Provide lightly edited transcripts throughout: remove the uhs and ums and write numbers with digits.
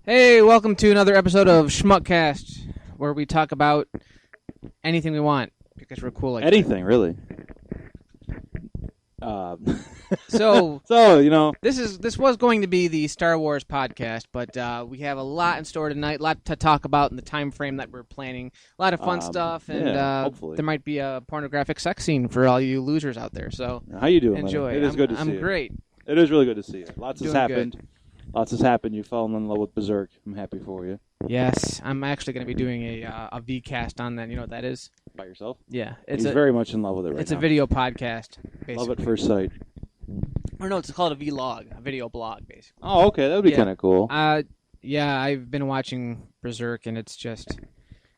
Hey, welcome to another episode of Schmuckast, where we talk about anything we want because we're cool like Anything, really. So, So, this was going to be the Star Wars podcast, but we have a lot in store tonight, a lot to talk about in the time frame that we're planning, a lot of fun stuff, and hopefully. there might be a pornographic sex scene for all you losers out there. So, how you doing? enjoy. It is good to see you. I'm great. It is really good to see you. Lots has Doing happened. good. Lots has happened. You fell in love with Berserk. I'm happy for you. Yes, I'm actually going to be doing a V-cast on that. You know what that is? By yourself? Yeah, He's very much in love with it right now. It's a video podcast, basically. Love at first sight. Or no, it's called a vlog, a video blog, basically. Oh, okay. That would be kind of cool. Yeah, I've been watching Berserk, and it's just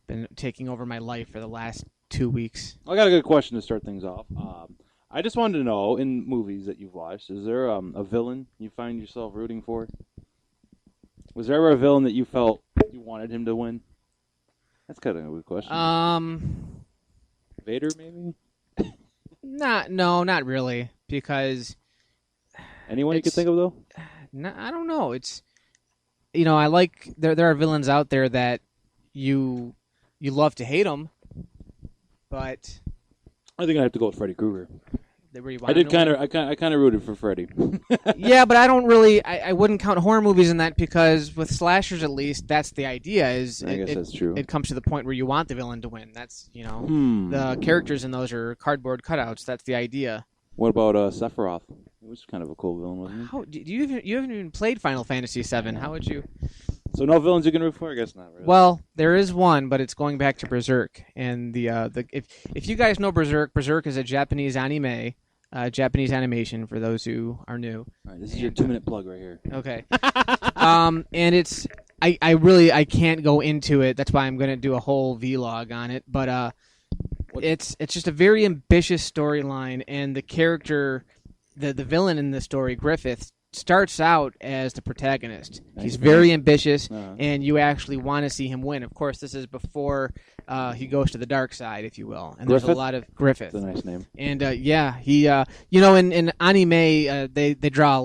been taking over my life for the last 2 weeks. I got a good question to start things off. I just wanted to know, in movies that you've watched, is there a villain you find yourself rooting for? Was there ever a villain that you felt you wanted him to win? That's kind of a good question. Vader, maybe? Not really, because Anyone you could think of, though? I don't know. It's, I like there are villains out there that you love to hate them, but I think I have to go with Freddy Krueger. I kind of rooted for Freddy. Yeah, but I don't really. I wouldn't count horror movies in that because with slashers, at least, that's the idea. I guess that's true. It comes to the point where you want the villain to win. That's the characters in those are cardboard cutouts. That's the idea. What about Sephiroth? He was kind of a cool villain, wasn't he? How do you haven't even played Final Fantasy VII? How would you? So no villains you can root for? I guess not. Really. Well, there is one, but it's going back to Berserk. And if you guys know Berserk is a Japanese anime. Japanese animation for those who are new. All right, this is your 2-minute plug right here. Okay. And it's I can't go into it. That's why I'm going to do a whole vlog on it. But it's just a very ambitious storyline, and the character, the villain in the story, Griffith, starts out as the protagonist. He's very ambitious, and you actually want to see him win. Of course, this is before he goes to the dark side, if you will. And Griffith? There's a lot of Griffith. That's a nice name. And he, in anime, they draw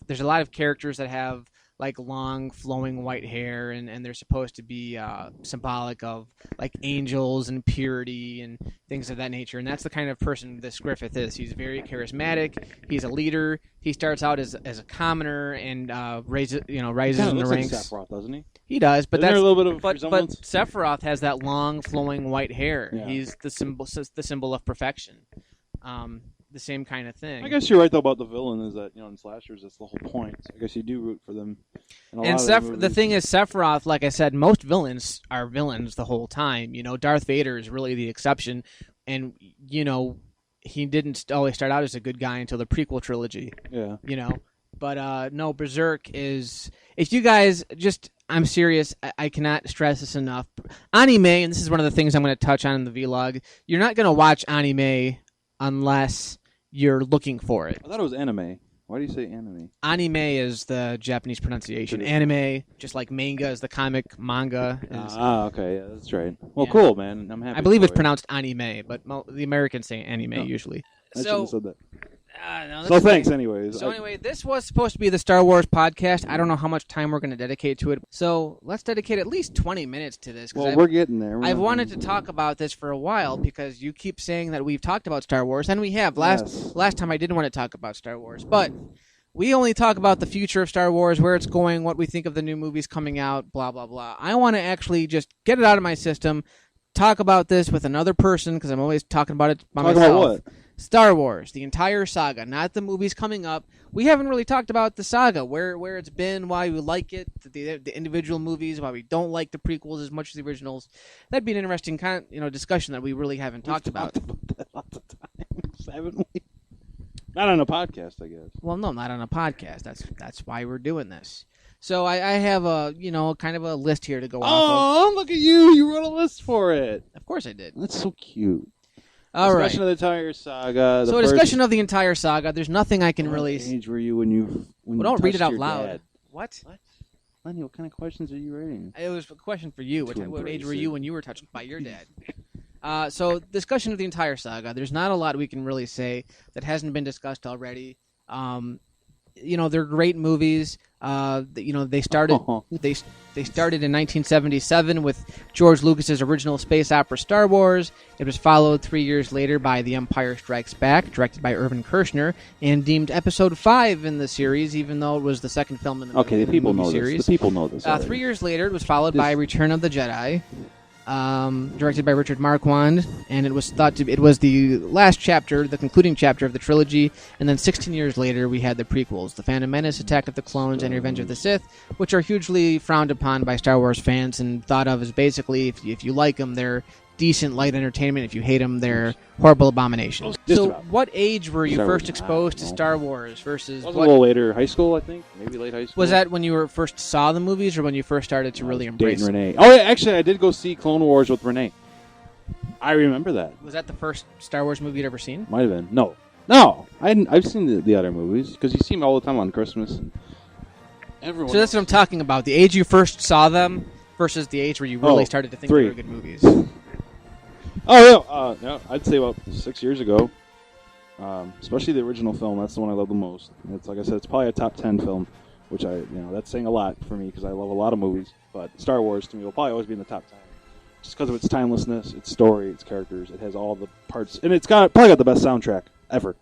there's a lot of characters that have like long flowing white hair, and they're supposed to be symbolic of like angels and purity and things of that nature. And that's the kind of person this Griffith is. He's very charismatic. He's a leader. He starts out as a commoner and rises in the ranks. Like Sephiroth, doesn't he? He does, but Isn't that's there a little bit of but resemblance? Sephiroth has that long flowing white hair. Yeah. He's the symbol of perfection. The same kind of thing. I guess you're right though about the villain. Is that in slashers that's the whole point. So I guess you do root for them. And the thing is, Sephiroth, like I said, most villains are villains the whole time. Darth Vader is really the exception, and he didn't always start out as a good guy until the prequel trilogy. Yeah. But no, Berserk is. If you guys I'm serious. I cannot stress this enough. Anime, and this is one of the things I'm going to touch on in the vlog. You're not going to watch anime unless you're looking for it. I thought it was anime. Why do you say anime? Anime is the Japanese pronunciation. Anime, just like manga is the comic, manga is... Okay, yeah, that's right. Well, Yeah. Cool, man. I'm happy. I believe it's you. pronounced anime, but the Americans say anime usually. I shouldn't have said that. No, So thanks, anyways. So anyway, this was supposed to be the Star Wars podcast. I don't know how much time we're going to dedicate to it. So let's dedicate at least 20 minutes to this. Well, we're getting there. I've wanted to talk about this for a while because you keep saying that we've talked about Star Wars, and we have. Last time I didn't want to talk about Star Wars, but we only talk about the future of Star Wars, where it's going, what we think of the new movies coming out, blah, blah, blah. I want to actually just get it out of my system, talk about this with another person because I'm always talking about it by myself. Talk about what? Star Wars, the entire saga, not the movies coming up. We haven't really talked about the saga, where it's been, why we like it, the individual movies, why we don't like the prequels as much as the originals. That'd be an interesting discussion that we really haven't talked about. That lots of times, haven't we? Not on a podcast, I guess. Well, no, not on a podcast. That's why we're doing this. So I have a kind of a list here to go off of. Oh, look at you! You wrote a list for it. Of course I did. That's so cute. All right. Discussion of the entire saga. So a discussion of the entire saga. There's nothing I can really. What age were you when you? Well, don't read it out your loud. Dad? What? Lenny, what kind of questions are you writing? It was a question for you. What age were you when you were touched by your dad? So discussion of the entire saga. There's not a lot we can really say that hasn't been discussed already. they're great movies. They started they started in 1977 with George Lucas's original space opera Star Wars. It was followed 3 years later by The Empire Strikes Back, directed by Irvin Kershner, and deemed Episode 5 in the series, even though it was the second film in the movie, the people know series. This. The people know this. 3 years later, it was followed by Return of the Jedi. Directed by Richard Marquand, and it was the last chapter, the concluding chapter of the trilogy. And then 16 years later, we had the prequels: The Phantom Menace, Attack of the Clones, and Revenge of the Sith, which are hugely frowned upon by Star Wars fans and thought of as basically, if you like them, they're decent light entertainment. If you hate them, they're horrible abominations. So, what age were you first exposed to Star Wars versus? It was a little later, high school, I think, maybe late high school. Was that when you first saw the movies, or when you first started to really embrace? Renee. Oh, yeah, actually, I did go see Clone Wars with Renee. I remember that. Was that the first Star Wars movie you'd ever seen? Might have been. No, I've seen the other movies because you see them all the time on Christmas. And everyone. So that's what I'm talking about. The age you first saw them versus the age where you really started to think they were good movies. Oh, yeah. I'd say about 6 years ago. Especially the original film. That's the one I love the most. It's like I said, it's probably a top 10 film, which that's saying a lot for me because I love a lot of movies. But Star Wars to me will probably always be in the top 10, just because of its timelessness, its story, its characters. It has all the parts, and it's probably got the best soundtrack ever.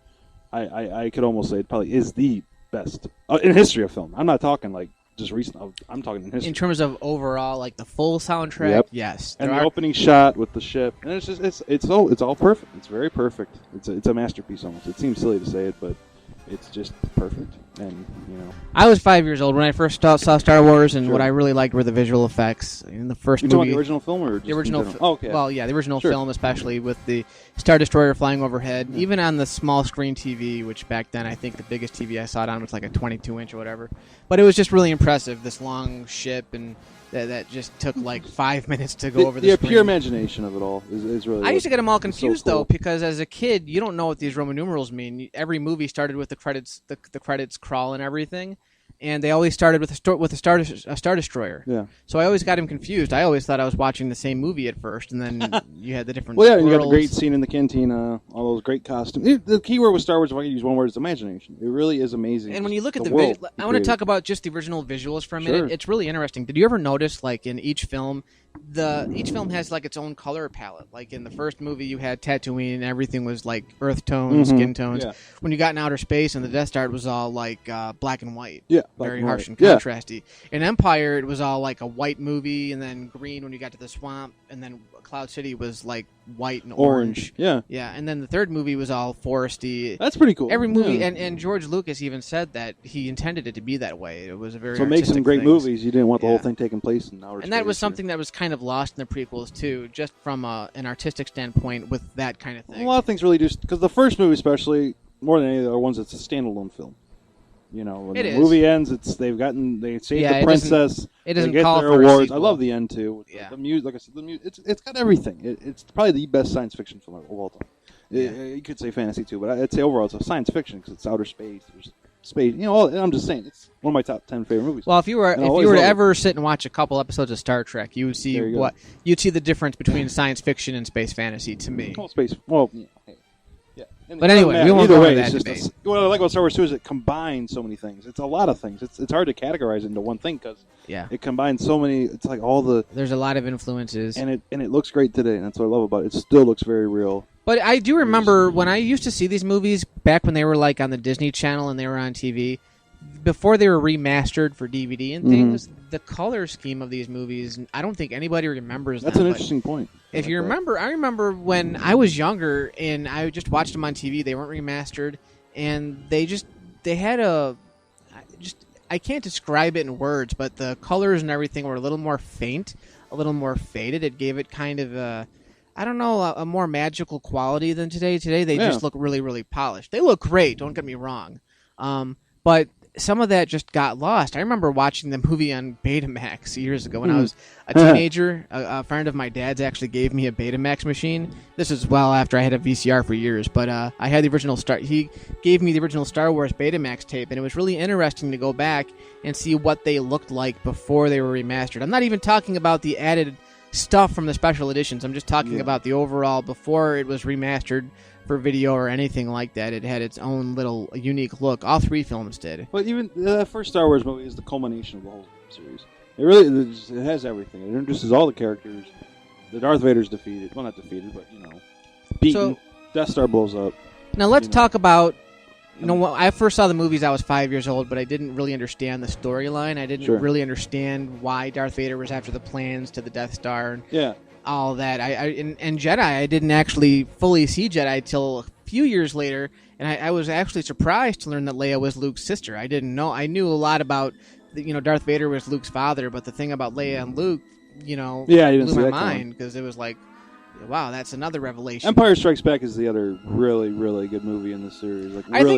I could almost say it probably is the best in history of film. I'm not talking like just recent. I'm talking in history. In terms of overall, like the full soundtrack, yep. Yes. And the opening shot with the ship, and it's all perfect. It's very perfect. It's a masterpiece almost. It seems silly to say it, but it's just perfect. And I was 5 years old when I first saw Star Wars, and what I really liked were the visual effects in the first movie. You talking the original film or just the original? Okay. Well, yeah, the original film, especially with the Star Destroyer flying overhead, even on the small screen TV, which back then I think the biggest TV I saw it on was like a 22-inch or whatever. But it was just really impressive. This long ship and. That just took like 5 minutes to go over the screen. Pure imagination of it all is really. I used to get them all confused so cool. though, because as a kid, you don't know what these Roman numerals mean. Every movie started with the credits, the credits crawl and everything, and they always started with a Star Destroyer. Yeah. So I always got him confused. I always thought I was watching the same movie at first, and then you had the different. Well, yeah, and you got the great scene in the cantina, all those great costumes. The key word with Star Wars, if I could use one word, is imagination. It really is amazing. And when you look at I want to talk about just the original visuals for a minute. Sure. It's really interesting. Did you ever notice, like in each film, each film has like its own color palette? Like in the first movie, you had Tatooine, and everything was like earth tones, skin tones. Yeah. When you got in outer space, and the Death Star, it was all like black and white. Yeah, very harsh and contrasty. In Empire, it was all like a white movie, and then green when you got to the swamp, and then Cloud City was like white and orange. Yeah. Yeah, and then the third movie was all foresty. That's pretty cool. Every movie, and George Lucas even said that he intended it to be that way. It was a very so it makes some great movies. You didn't want the whole thing taking place in outer space. And that was something that was kind of lost in the prequels too, just from an artistic standpoint with that kind of thing. A lot of things really just because the first movie, especially more than any of the other ones, it's a standalone film. When the movie ends, they saved the princess. It doesn't they get call their for awards. a sequel. I love the end too. Yeah. The music, like I said, it's got everything. It's probably the best science fiction film of all time. You could say fantasy too, but I'd say overall it's a science fiction because it's outer space. There's space. I'm just saying it's one of my top 10 favorite movies. Well, if you were to ever sit and watch a couple episodes of Star Trek, you would see you'd see the difference between science fiction and space fantasy. To me, space. Well, yeah. But anyway, we won't go into that debate. What I like about Star Wars too is it combines so many things. It's a lot of things. It's hard to categorize it into one thing because it combines so many. It's like all the. There's a lot of influences, and it looks great today. And that's what I love about it. It still looks very real. But I do remember when I used to see these movies back when they were like on the Disney Channel and they were on TV. Before they were remastered for DVD and things, the color scheme of these movies, I don't think anybody remembers That's an interesting point. If you remember, I remember when I was younger and I just watched them on TV. They weren't remastered, and they had I can't describe it in words, but the colors and everything were a little more faint, a little more faded. It gave it kind of a more magical quality than today. Today they just look really, really polished. They look great, don't get me wrong. But some of that just got lost. I remember watching the movie on Betamax years ago when I was a teenager. A friend of my dad's actually gave me a Betamax machine. This is well after I had a VCR for years, but I had the original he gave me the original Star Wars Betamax tape, and it was really interesting to go back and see what they looked like before they were remastered. I'm not even talking about the added stuff from the special editions. I'm just talking about the overall before it was remastered video or anything like that. It had its own little unique look. All 3 films did. But even the first Star Wars movie is the culmination of the whole series. It has everything. It introduces all the characters. The Darth Vader's defeated. Well, not defeated, but, beaten. So, Death Star blows up. Now let's talk about... when I first saw the movies, I was 5 years old, but I didn't really understand the storyline. I didn't really understand why Darth Vader was after the plans to the Death Star and all that. And Jedi, I didn't actually fully see Jedi till a few years later, and I was actually surprised to learn that Leia was Luke's sister. I didn't know. I knew a lot about, Darth Vader was Luke's father, but the thing about Leia and Luke, blew my mind, because it was like, wow, that's another revelation. Empire Strikes Back is the other really, really good movie in the series.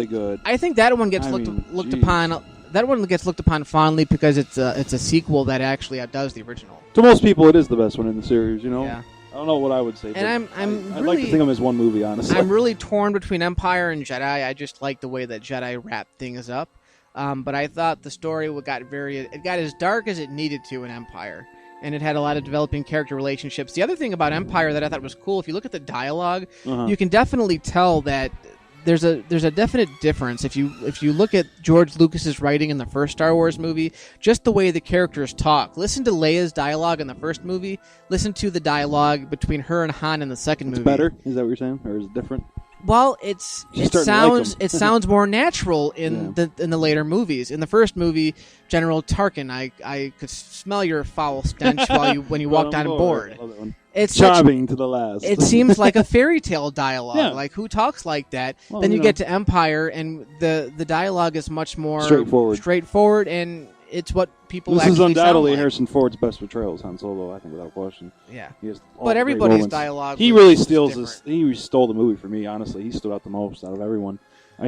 Good. I think that one gets looked upon. That one gets looked upon fondly because it's a sequel that actually outdoes the original. To most people, it is the best one in the series. Yeah. I don't know what I would say. And I'd like to think of them as one movie, honestly. I'm really torn between Empire and Jedi. I just like the way that Jedi wrapped things up. But I thought the story got as dark as it needed to in Empire. And it had a lot of developing character relationships. The other thing about Empire that I thought was cool, if you look at the dialogue, you can definitely tell that there's a definite difference. If you look at George Lucas's writing in the first Star Wars movie, just the way the characters talk. Listen to Leia's dialogue in the first movie. Listen to the dialogue between her and Han in the second movie. It's better? Is that what you're saying? Or is it different? Well, it sounds more natural in the later movies. In the first movie, General Tarkin, I could smell your foul stench when you walked on board. It's charming to the last. It seems like a fairy tale dialogue. Yeah. Like, who talks like that? Well, then you get to Empire, and the dialogue is much more straightforward, and it's what people This actually is undoubtedly sound like. Harrison Ford's best portrayal as Han Solo, I think, without question. Yeah. But everybody's dialogue he really steals this. He stole the movie for me, honestly. He stood out the most out of everyone.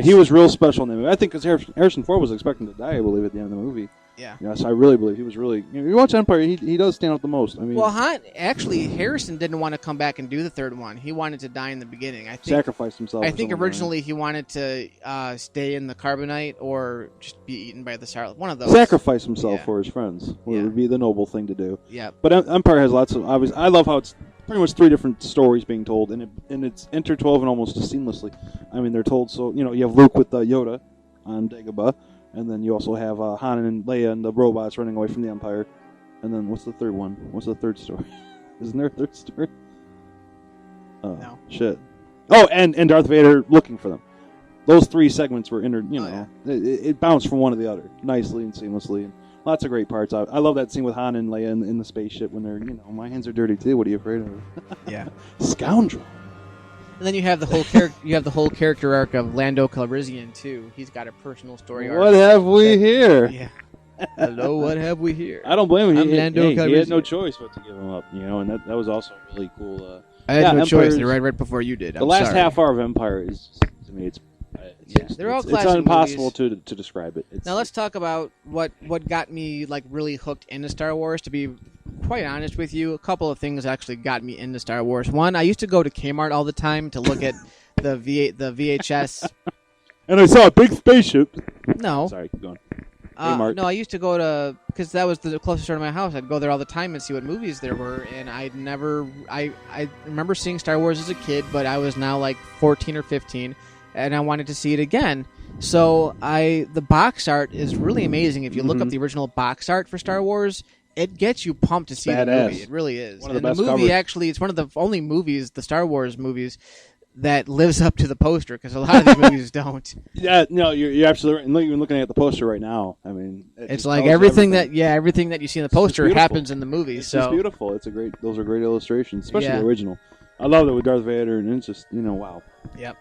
He was real special in the movie. I think because Harrison Ford was expecting to die, I believe, at the end of the movie. Yeah. Yes, I really believe he was really... you watch Empire, he does stand out the most. I mean, well, Harrison didn't want to come back and do the third one. He wanted to die in the beginning. I think sacrificed himself. I think originally he wanted to stay in the carbonite or just be eaten by the Sarlacc. One of those. Sacrifice himself for his friends. Would be the noble thing to do. Yeah. But Empire has lots of obvious... I love how it's pretty much 3 different stories being told, and it's interwoven almost seamlessly. I mean, they're told so... you have Luke with Yoda on Dagobah. And then you also have Han and Leia and the robots running away from the Empire. And then what's the third one? What's the third story? Isn't there a third story? Oh, no. Shit. Oh, and Darth Vader looking for them. Those 3 segments were it bounced from one to the other nicely and seamlessly. And lots of great parts. I love that scene with Han and Leia in the spaceship when they're, my hands are dirty too. What are you afraid of? Yeah. Scoundrel. And then you have the whole character arc of Lando Calrissian too. He's got a personal story arc. What have we here? Yeah. Hello, what have we here? I don't blame him. He had no choice but to give him up, and that was also really cool. I had no choice. Right before you did. The last half hour of Empire is, to me, they're all it's classic impossible movies. to describe it. Now let's talk about what got me really hooked into Star Wars. To be quite honest with you, a couple of things actually got me into Star Wars. One, I used to go to Kmart all the time to look at the VHS. And I saw a big spaceship. No. Sorry, keep going. No, I used to go to, because that was the closest store to my house. I'd go there all the time and see what movies there were, and I remember seeing Star Wars as a kid, but I was now like 14 or 15, and I wanted to see it again. So the box art is really amazing. If you look up the original box art for Star Wars, it gets you pumped to see the movie. It really is. One of the and best the movie covers. Actually, it's one of the only movies, the Star Wars movies, that lives up to the poster, because a lot of these movies don't. Yeah, no, you're absolutely right. And even looking at the poster right now, I mean, it's like everything that you see in the poster happens in the movie. It's just beautiful. Those are great illustrations, especially the Yeah. original. I love it with Darth Vader, and it's just wow. Yep.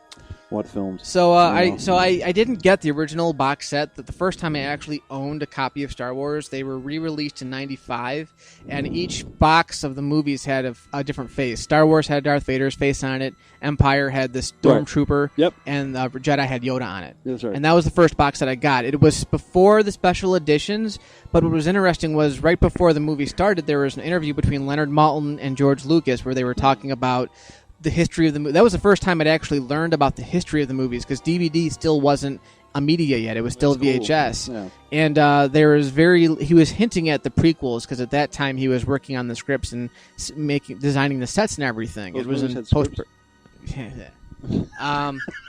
What films? So I didn't get the original box set. That the first time I actually owned a copy of Star Wars, they were re-released in '95, and each box of the movies had a different face. Star Wars had Darth Vader's face on it. Empire had the Stormtrooper. Yep. And Jedi had Yoda on it. That's right. And that was the first box that I got. It was before the special editions, but what was interesting was right before the movie started, there was an interview between Leonard Maltin and George Lucas where they were talking about the history of the movie. That was the first time I'd actually learned about the history of the movies, because DVD still wasn't a media yet. It was still VHS. Cool. Yeah. And he was hinting at the prequels, because at that time he was working on the scripts and designing the sets and everything. Those it was movies in had post. scripts?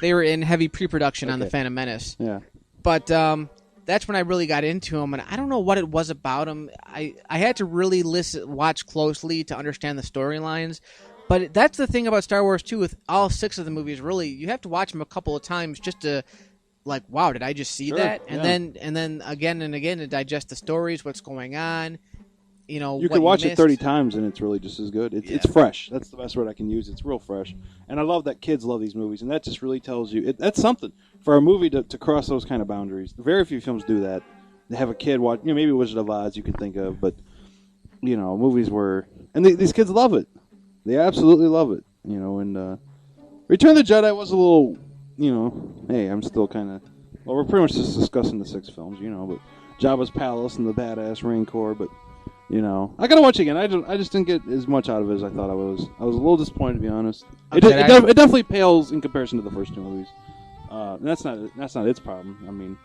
They were in heavy pre-production on The Okay. Phantom Menace. Yeah. But that's when I really got into them, and I don't know what it was about them. I had to really watch closely to understand the storylines. But that's the thing about Star Wars too. With all 6 of the movies, really, you have to watch them a couple of times just to, like, wow, did I just see Sure, that? yeah. And then again and again to digest the stories, what's going on. You know, You what can watch it missed. 30 times and it's really just as good. It's fresh. That's the best word I can use. It's real fresh. And I love that kids love these movies, and that just really tells you that's something for a movie to cross those kind of boundaries. Very few films do that. They have a kid watch, maybe Wizard of Oz you can think of, but movies were, and these kids love it. They absolutely love it. And Return of the Jedi was a little, hey, I'm still kind of, well, we're pretty much just discussing the 6 films, but Jabba's palace and the badass Rancor, but I gotta watch it again. I just didn't get as much out of it as I thought I was. I was a little disappointed, to be honest. It definitely pales in comparison to the first 2 movies. And that's not its problem. I mean,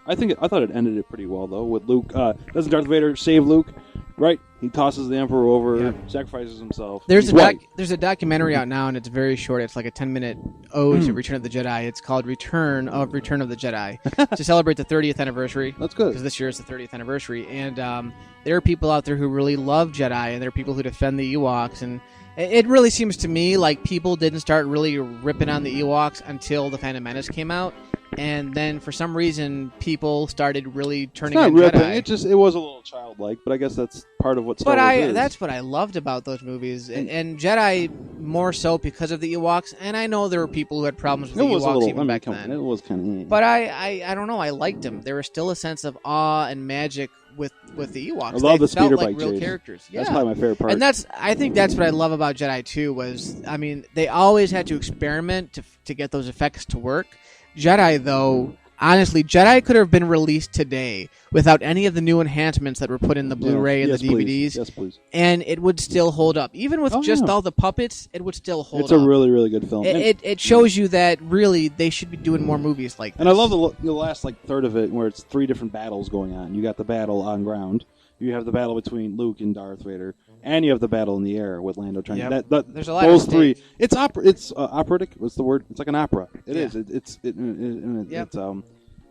I thought it ended it pretty well though. With Luke, doesn't Darth Vader save Luke? Right? He tosses the Emperor over, sacrifices himself. There's a documentary out now, and it's very short. It's like a 10-minute ode to Return of the Jedi. It's called Return of the Jedi to celebrate the 30th anniversary. That's good. Because this year is the 30th anniversary. And there are people out there who really love Jedi, and there are people who defend the Ewoks. And it really seems to me like people didn't start really ripping on the Ewoks until The Phantom Menace came out. And then, for some reason, people started really turning on Jedi. It was a little childlike, but I guess that's part of what Star Wars is. That's what I loved about those movies, and Jedi more so because of the Ewoks. And I know there were people who had problems with the Ewoks even back then. It was kind of. But I don't know. I liked them. There was still a sense of awe and magic with the Ewoks. I love the speeder felt bike like real chase. characters. Yeah. That's probably my favorite part. And I think that's what I love about Jedi too. They always had to experiment to get those effects to work. Jedi, though, honestly, Jedi could have been released today without any of the new enhancements that were put in the Blu-ray and the DVDs. Please. Yes, please. And it would still hold up. Even with all the puppets, it would still hold up. It's a really, really good film. It shows you that, really, they should be doing more movies like this. And I love the last third of it where it's 3 different battles going on. You got the battle on ground. You have the battle between Luke and Darth Vader. And you have the battle in the air with Lando trying to... There's a lot those of 3. It's operatic. What's the word? It's like an opera. It is. It's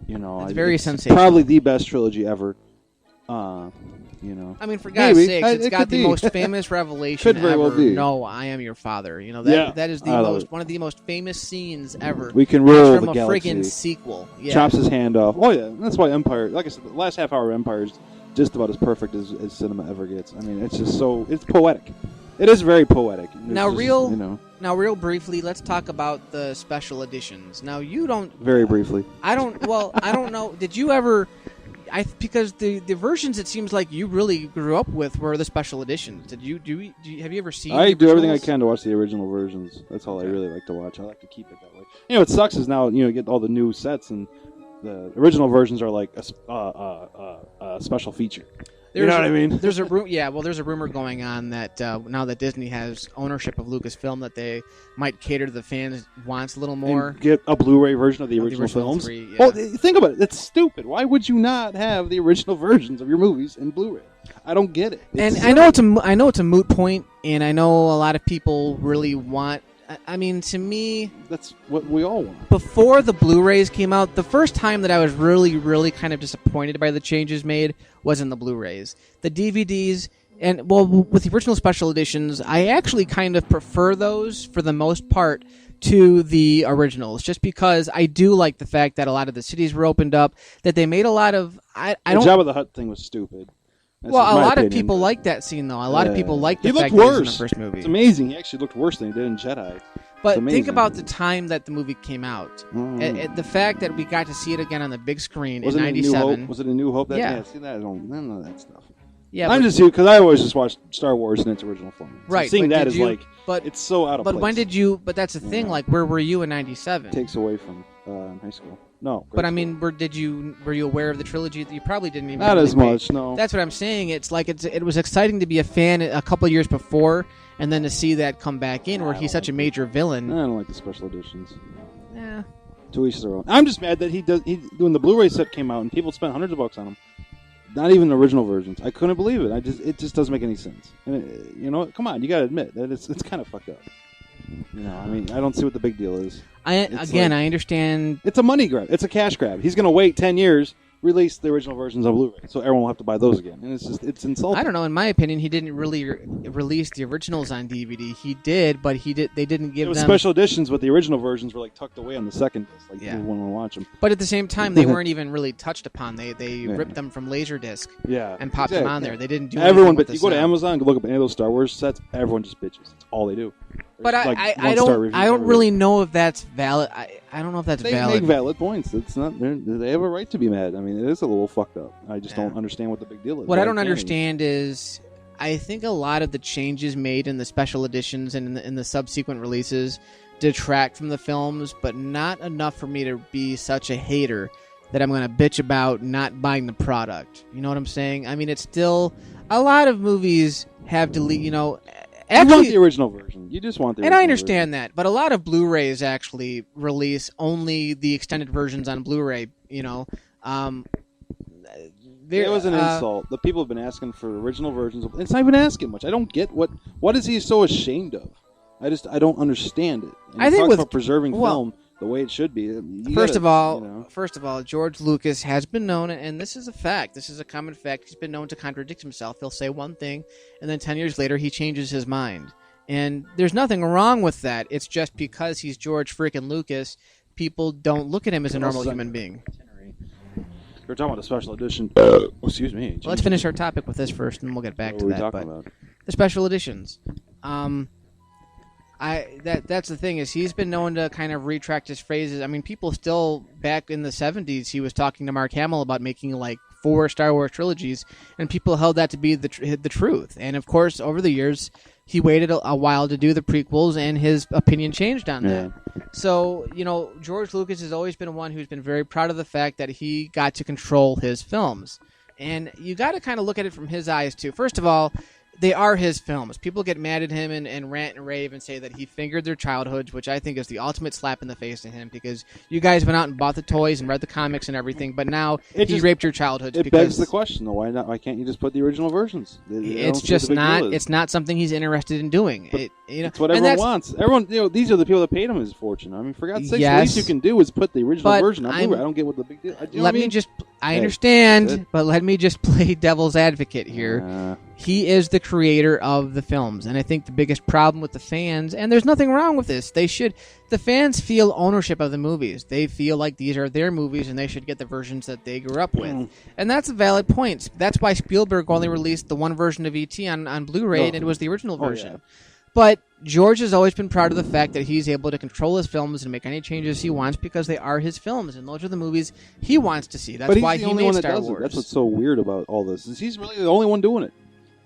very sensational. Probably the best trilogy ever. I mean, for God's sakes, it's got the most famous revelation Could very ever. well be. No, I am your father. That is one of the most famous scenes ever. We can rule from the a galaxy. friggin' sequel. Yeah. Chops his hand off. Oh yeah, that's why Empire. Like I said, the last half hour of Empire is just about as perfect as cinema ever gets. I mean, it's just it's poetic. It is very poetic. Now, real briefly, let's talk about the special editions. Now, you don't... Very briefly. I don't know. Did you ever... because the versions it seems like you really grew up with were the special editions. Have you ever seen I the do everything I originals? can to watch the original versions. That's all I really like to watch. I like to keep it that way. What sucks is now, you get all the new sets, and the original versions are like a special feature. You know what I mean? There's a rumor going on that now that Disney has ownership of Lucasfilm, that they might cater to the fans' wants a little more. And get a Blu-ray version of the original films. 3, yeah. Well, think about it. It's stupid. Why would you not have the original versions of your movies in Blu-ray? I don't get it. I know it's a moot point, and I know a lot of people really want. I mean, to me, that's what we all want. Before the Blu-rays came out, the first time that I was really, really kind of disappointed by the changes made was in the Blu-rays. The DVDs, and with the original special editions, I actually kind of prefer those for the most part to the originals, just because I do like the fact that a lot of the cities were opened up, that they made a lot of... The Jabba the Hutt thing was stupid. A lot of people like that scene, though. A lot of people like the fact that he was in the first movie. It's amazing. He actually looked worse than he did in Jedi. But think about the time that the movie came out. The fact that we got to see it again on the big screen in '97. Was it a New Hope? Yeah. See, none of that stuff. Yeah, I'm just because I always just watched Star Wars in its original form. So right. seeing that is it's so out of place. But when did you? But that's the thing. Like, where were you in '97? Takes away from high school. No. But I mean, were you aware of the trilogy? You probably didn't even. Not as much. No. That's what I'm saying. It's like it was exciting to be a fan a couple years before, and then to see that come back in where he's such a major villain. I don't like the special editions. Yeah. To each their own. I'm just mad that when the Blu-ray set came out and people spent hundreds of bucks on them. Not even the original versions. I couldn't believe it. It just doesn't make any sense. And come on, you gotta admit that it's kind of fucked up. You know, I mean, I don't see what the big deal is. I understand. It's a money grab. It's a cash grab. He's going to wait 10 years, release the original versions on Blu-ray, so everyone will have to buy those again. And it's insulting. I don't know. In my opinion, he didn't really release the originals on DVD. He did, but they didn't give them special editions, but the original versions were like tucked away on the second disc. Like people wouldn't want to watch them. But at the same time, they weren't even really touched upon. They ripped them from Laserdisc and popped them on there. They didn't do everyone. But you go to Amazon and look up any of those Star Wars sets. Everyone just bitches. That's all they do. But I don't really know if that's valid. I don't know if that's valid. They make valid points. It's not. They have a right to be mad. I mean, it is a little fucked up. I just don't understand what the big deal is. What I don't understand is, I think a lot of the changes made in the special editions and in the subsequent releases detract from the films, but not enough for me to be such a hater that I'm going to bitch about not buying the product. You know what I'm saying? I mean, it's still a lot of movies have delete. You know. Actually, you want the original version. You just want the original version. And I understand that, but a lot of Blu-rays actually release only the extended versions on Blu-ray, you know. It was an insult. The people have been asking for original versions. It's not even asking much. I don't get what is he so ashamed of? I don't understand it. And I think about preserving film the way it should be. First of all, George Lucas has been known, and this is a fact. This is a common fact. He's been known to contradict himself. He'll say one thing, and then 10 years later, he changes his mind. And there's nothing wrong with that. It's just because he's George freaking Lucas, people don't look at him as a normal human being. We're talking about the special edition. Excuse me. Well, let's finish our topic with this first, and we'll get back to that. What are we talking about? The special editions. That's the thing is he's been known to kind of retract his phrases. I mean, people still back in the 70s, he was talking to Mark Hamill about making like 4 Star Wars trilogies, and people held that to be the truth. And of course, over the years, he waited a while to do the prequels, and his opinion changed on that. So, you know, George Lucas has always been one who's been very proud of the fact that he got to control his films. And you got to kind of look at it from his eyes, too. First of all, they are his films. People get mad at him and rant and rave and say that he fingered their childhoods, which I think is the ultimate slap in the face to him, because you guys went out and bought the toys and read the comics and everything, but now he raped your childhoods. It begs the question, though. Why not? Why can't you just put the original versions? It's just not. It's not something he's interested in doing. It's what everyone wants. Everyone, these are the people that paid him his fortune. I mean, for God's sakes, the least you can do is put the original version on Blu-ray. I don't get what the big deal. I understand, but let me just play devil's advocate here. He is the creator of the films, and I think the biggest problem with the fans, and there's nothing wrong with this, the fans feel ownership of the movies. They feel like these are their movies, and they should get the versions that they grew up with. And that's a valid point. That's why Spielberg only released the one version of E.T. on Blu-ray, and it was the original version. Yeah. But George has always been proud of the fact that he's able to control his films and make any changes he wants because they are his films, and those are the movies he wants to see. That's why he made Star Wars. That's what's so weird about all this. Is he's really the only one doing it.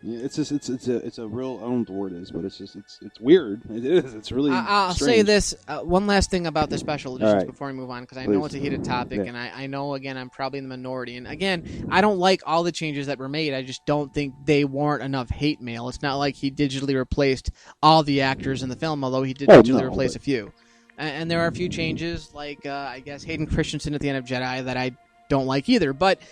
It's just it's a real, I don't know what the word is, but it's weird. It is. It's really. I'll strange. say this one last thing about the special editions before we move on, because I know it's a heated topic, and I know again I'm probably in the minority. And again, I don't like all the changes that were made. I just don't think they warrant enough hate mail. It's not like he digitally replaced all the actors in the film, although he did digitally replace a few. And there are a few changes, like I guess Hayden Christensen at the end of Jedi that I don't like either, but.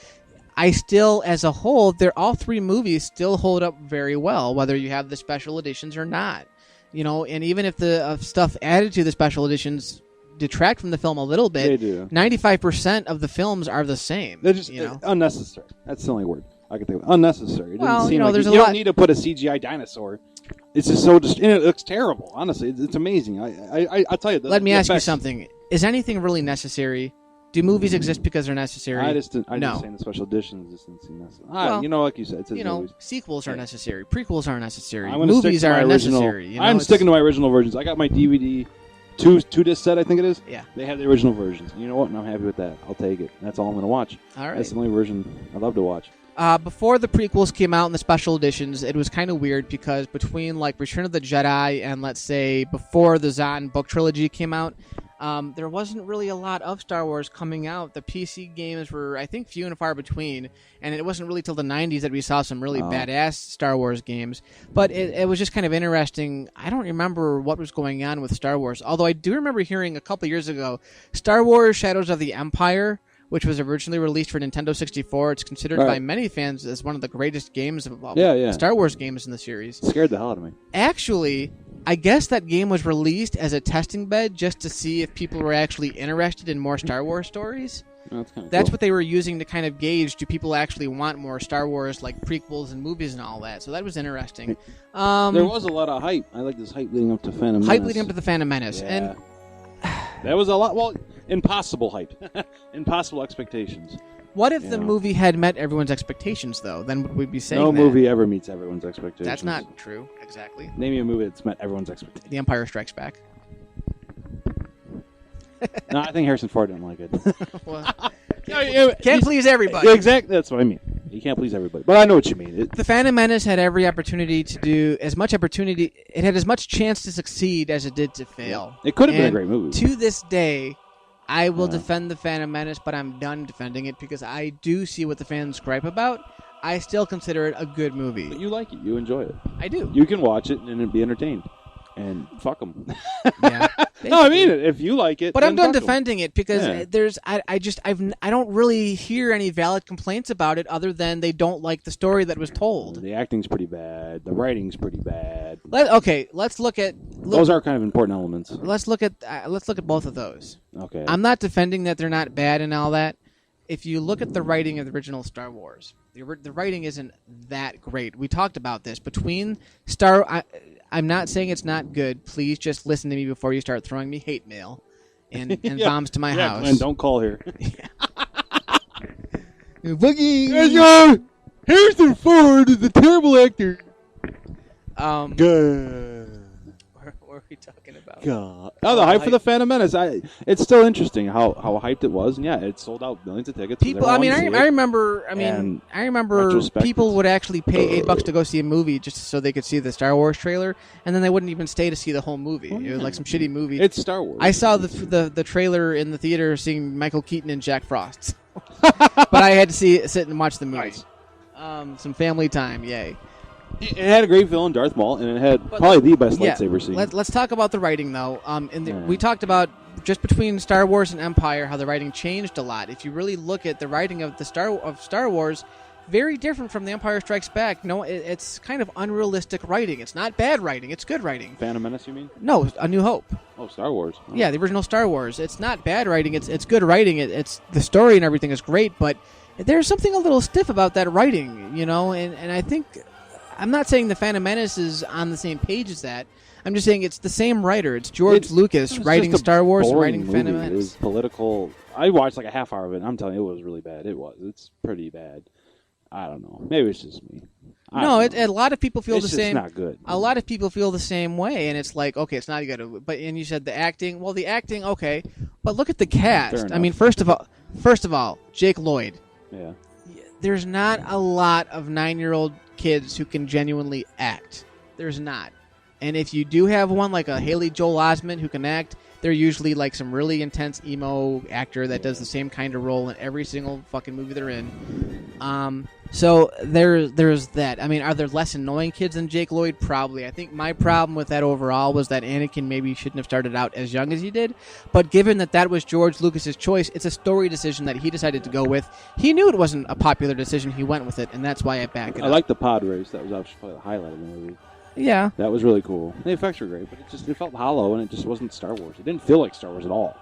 I still, as a whole, all 3 movies still hold up very well, whether you have the special editions or not. You know, and even if the stuff added to the special editions detract from the film a little bit, they do. 95% of the films are the same. They're just unnecessary. That's the only word I can think of. Unnecessary. It well, you don't need to put a CGI dinosaur. It's just so and it looks terrible. Honestly, it's amazing. I'll tell you. Let me ask you something. Is anything really necessary? Do movies exist because they're necessary? I just saying the special editions just didn't seem necessary. Like you said, sequels are necessary. Prequels are necessary. Movies are unnecessary. I'm sticking to my original versions. I got my DVD, two disc set, I think it is. Yeah. They have the original versions. You know what? And I'm happy with that. I'll take it. That's all I'm going to watch. All right. That's the only version I love to watch. Before the prequels came out in the special editions, it was kind of weird because between like Return of the Jedi and let's say before the Zahn book trilogy came out, there wasn't really a lot of Star Wars coming out. The PC games were, I think, few and far between, and it wasn't really till the 90s that we saw some really badass Star Wars games. But it was just kind of interesting. I don't remember what was going on with Star Wars, although I do remember hearing a couple years ago, Star Wars Shadows of the Empire, which was originally released for Nintendo 64. It's considered by many fans as one of the greatest games of Star Wars games in the series. It scared the hell out of me. Actually, I guess that game was released as a testing bed just to see if people were actually interested in more Star Wars stories. That's kind of That's cool. what they were using to kind of gauge, do people actually want more Star Wars, like prequels and movies and all that. So that was interesting. There was a lot of hype. I like this hype leading up to Phantom Menace. Hype leading up to the Phantom Menace. Yeah. And that was a lot. Well, impossible hype. Impossible expectations. what if the movie had met everyone's expectations, though? Then would we be saying No that? movie ever meets everyone's expectations. That's not true, exactly. Name me a movie that's met everyone's expectations. The Empire Strikes Back. No, I think Harrison Ford didn't like it. Well, can't please everybody. Yeah, exactly. That's what I mean. You can't please everybody. But I know what you mean. The Phantom Menace had every opportunity to do as much opportunity. It had as much chance to succeed as it did to fail. It could have been a And great movie. To this day, I will defend the Phantom Menace, but I'm done defending it because I do see what the fans gripe about. I still consider it a good movie. But you like it. You enjoy it. I do. You can watch it and be entertained. And fuck them. Yeah. No, I mean it. If you like it, But then I'm done fuck 'em. defending it because Yeah. I don't really hear any valid complaints about it other than they don't like the story that was told. The acting's pretty bad. The writing's pretty bad. Let's look at Those are kind of important elements. let's look at both of those. Okay. I'm not defending that they're not bad and all that. If you look at the writing of the original Star Wars, the writing isn't that great. We talked about this between I'm not saying it's not good. Please just listen to me before you start throwing me hate mail and bombs to my house. Glenn, don't call here. Boogie. Harrison Ford is a terrible actor. Good. What are we talking about? God. Oh, the hype for the Phantom Menace. It's still interesting how hyped it was, and yeah, it sold out millions of tickets. People, I remember retrospectives. people would actually pay $8 to go see a movie just so they could see the Star Wars trailer, and then they wouldn't even stay to see the whole movie. It was like some shitty movie. It's Star Wars. I saw the trailer in the theater, seeing Michael Keaton and Jack Frost, but I had to sit and watch the movie. Nice. Some family time, yay! It had a great villain, Darth Maul, and it had probably the best lightsaber scene. Let's talk about the writing, though. We talked about just between Star Wars and Empire how the writing changed a lot. If you really look at the writing of Star Wars, very different from The Empire Strikes Back. No, it's kind of unrealistic writing. It's not bad writing. It's good writing. Phantom Menace, you mean? No, A New Hope. Oh, Star Wars. Oh. Yeah, the original Star Wars. It's not bad writing. It's good writing. It's the story and everything is great, but there's something a little stiff about that writing, and I think. I'm not saying the Phantom Menace is on the same page as that. I'm just saying it's the same writer. It's George Lucas writing Star Wars and writing Phantom Menace. It was political. I watched like a half hour of it. And I'm telling you, it was really bad. It's pretty bad. I don't know. Maybe it's just me. A lot of people feel it's the same. It's not good. A lot of people feel the same way, and it's like, okay, it's not good. And you said the acting. Well, the acting, okay, but look at the cast. I mean, first of all, Jake Lloyd. Yeah. There's not a lot of 9-year-old kids who can genuinely act. There's not. And if you do have one like a Haley Joel Osment who can act, they're usually like some really intense emo actor that does the same kind of role in every single fucking movie they're in. So there's that. I mean, are there less annoying kids than Jake Lloyd? Probably. I think my problem with that overall was that Anakin maybe shouldn't have started out as young as he did. But given that was George Lucas's choice, it's a story decision that he decided to go with. He knew it wasn't a popular decision. He went with it, and that's why I back it up. I like the pod race. That was actually probably the highlight of the movie. Yeah. That was really cool. The effects were great, but it felt hollow, and it just wasn't Star Wars. It didn't feel like Star Wars at all.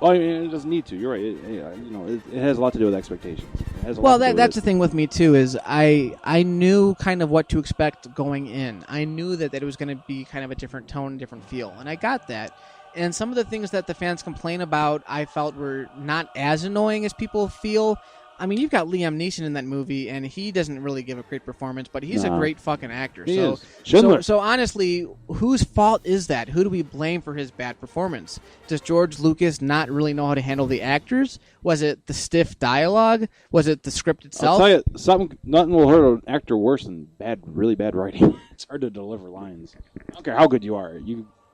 It doesn't need to. You're right. It has a lot to do with expectations. That's the thing with me too. Is I knew kind of what to expect going in. I knew that it was going to be kind of a different tone, different feel, and I got that. And some of the things that the fans complain about, I felt were not as annoying as people feel. I mean, you've got Liam Neeson in that movie, and he doesn't really give a great performance, but he's a great fucking actor. He is. So honestly, whose fault is that? Who do we blame for his bad performance? Does George Lucas not really know how to handle the actors? Was it the stiff dialogue? Was it the script itself? I'll tell you, nothing will hurt an actor worse than really bad writing. It's hard to deliver lines. I don't care how good you are.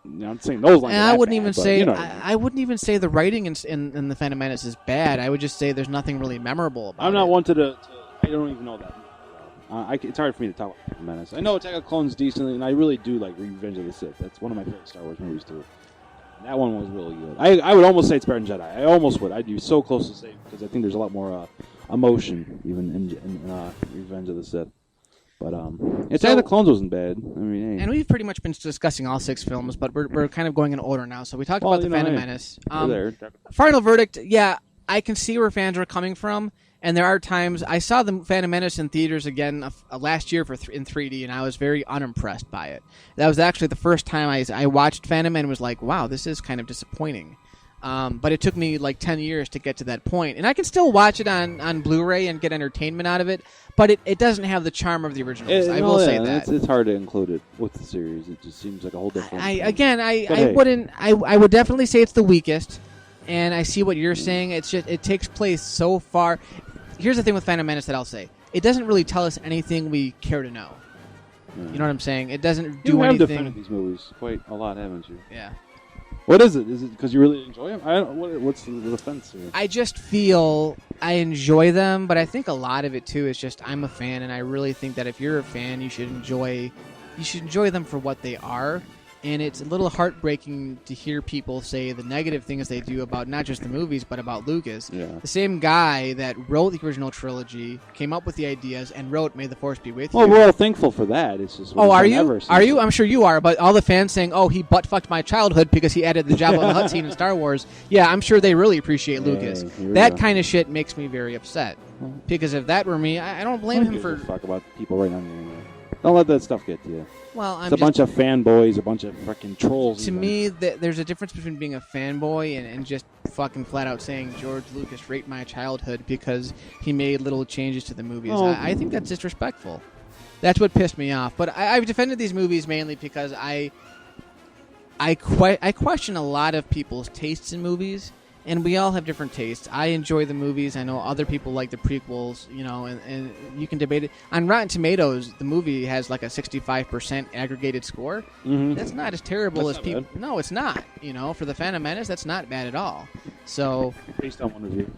I'm saying those lines. And are I wouldn't bad, even but say I wouldn't even say the writing in the Phantom Menace is bad. I would just say there's nothing really memorable about it. I'm not one to I don't even know that. It's hard for me to talk about Phantom Menace. I know Attack of the Clones decently, and I really do like Revenge of the Sith. That's one of my favorite Star Wars movies too. And that one was really good. I would almost say it's better than Jedi. I almost would. I'd be so close to say because I think there's a lot more emotion even in Revenge of the Sith. But Attack of the Clones wasn't bad. I mean, hey. And we've pretty much been discussing all 6 films, but we're kind of going in order now. So we talked about The Phantom Menace. Final verdict, yeah, I can see where fans are coming from, and there are times I saw The Phantom Menace in theaters again last year in 3D, and I was very unimpressed by it. That was actually the first time I watched Phantom and was like, wow, this is kind of disappointing. But it took me like 10 years to get to that point. And I can still watch it on Blu-ray and get entertainment out of it, but it doesn't have the charm of the originals. I will say that. It's hard to include it with the series. It just seems like a whole different I would definitely say it's the weakest, and I see what you're saying. It's just it takes place so far. Here's the thing with Phantom Menace that I'll say. It doesn't really tell us anything we care to know. Yeah. You know what I'm saying? It doesn't do anything. You have defended these movies quite a lot, haven't you? Yeah. What is it? Is it because you really enjoy them? What's the defense here? I just feel I enjoy them, but I think a lot of it too is just I'm a fan, and I really think that if you're a fan, you should enjoy them for what they are. And it's a little heartbreaking to hear people say the negative things they do about not just the movies, but about Lucas. Yeah. The same guy that wrote the original trilogy, came up with the ideas, and wrote May the Force Be With You. Well, we're all thankful for that. It's just are you? Are you? I'm sure you are. But all the fans saying, oh, he butt-fucked my childhood because he added the Jabba the Hutt scene in Star Wars. Yeah, I'm sure they really appreciate Lucas. That kind of shit makes me very upset. Because if that were me, I don't blame him for... Talk about people right on the internet. Don't let that stuff get to you. Well, it's a bunch of fanboys, a bunch of freaking trolls. To me, there's a difference between being a fanboy and just fucking flat out saying George Lucas raped my childhood because he made little changes to the movies. I think that's disrespectful. That's what pissed me off. But I've defended these movies mainly because I question a lot of people's tastes in movies. And we all have different tastes. I enjoy the movies. I know other people like the prequels, and you can debate it. On Rotten Tomatoes, the movie has like a 65% aggregated score. Mm-hmm. That's not as terrible as people... No, it's not. For The Phantom Menace, that's not bad at all. So... Based on one review.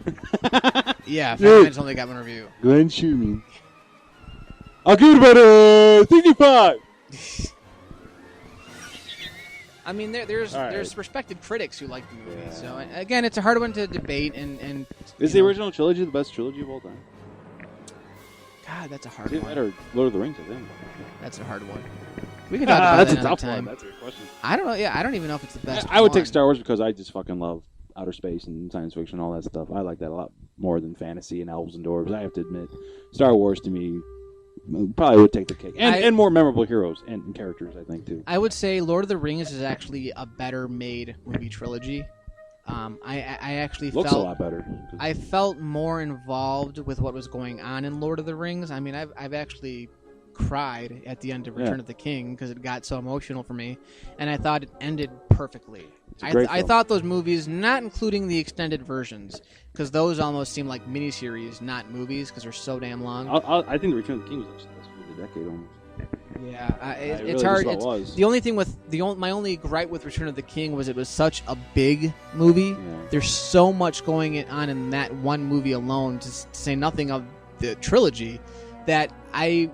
Yeah, Phantom Menace only got one review. Glenn Shoeming. I'll give it about a 65! I mean, there's respected critics who like the movie. Yeah. So again, it's a hard one to debate. And is the original trilogy the best trilogy of all time? God, that's a hard one. Or Lord of the Rings, I think. That's a hard one. We can talk about that another time. That's a good question. I don't know. Yeah, I don't even know if it's the best. I would take Star Wars because I just fucking love outer space and science fiction and all that stuff. I like that a lot more than fantasy and elves and dwarves. I have to admit, Star Wars to me probably would take the cake. And more memorable heroes and characters, I think, too. I would say Lord of the Rings is actually a better made movie trilogy. I actually looks a lot better. I felt more involved with what was going on in Lord of the Rings. I mean, I've actually cried at the end of Return of the King because it got so emotional for me, and I thought it ended perfectly. I thought those movies, not including the extended versions, because those almost seem like miniseries, not movies, because they're so damn long. I think the Return of the King was actually the best movie of the decade almost. Yeah, it's hard. The only thing with my only gripe with Return of the King was it was such a big movie. Yeah. There's so much going on in that one movie alone, to say nothing of the trilogy, that I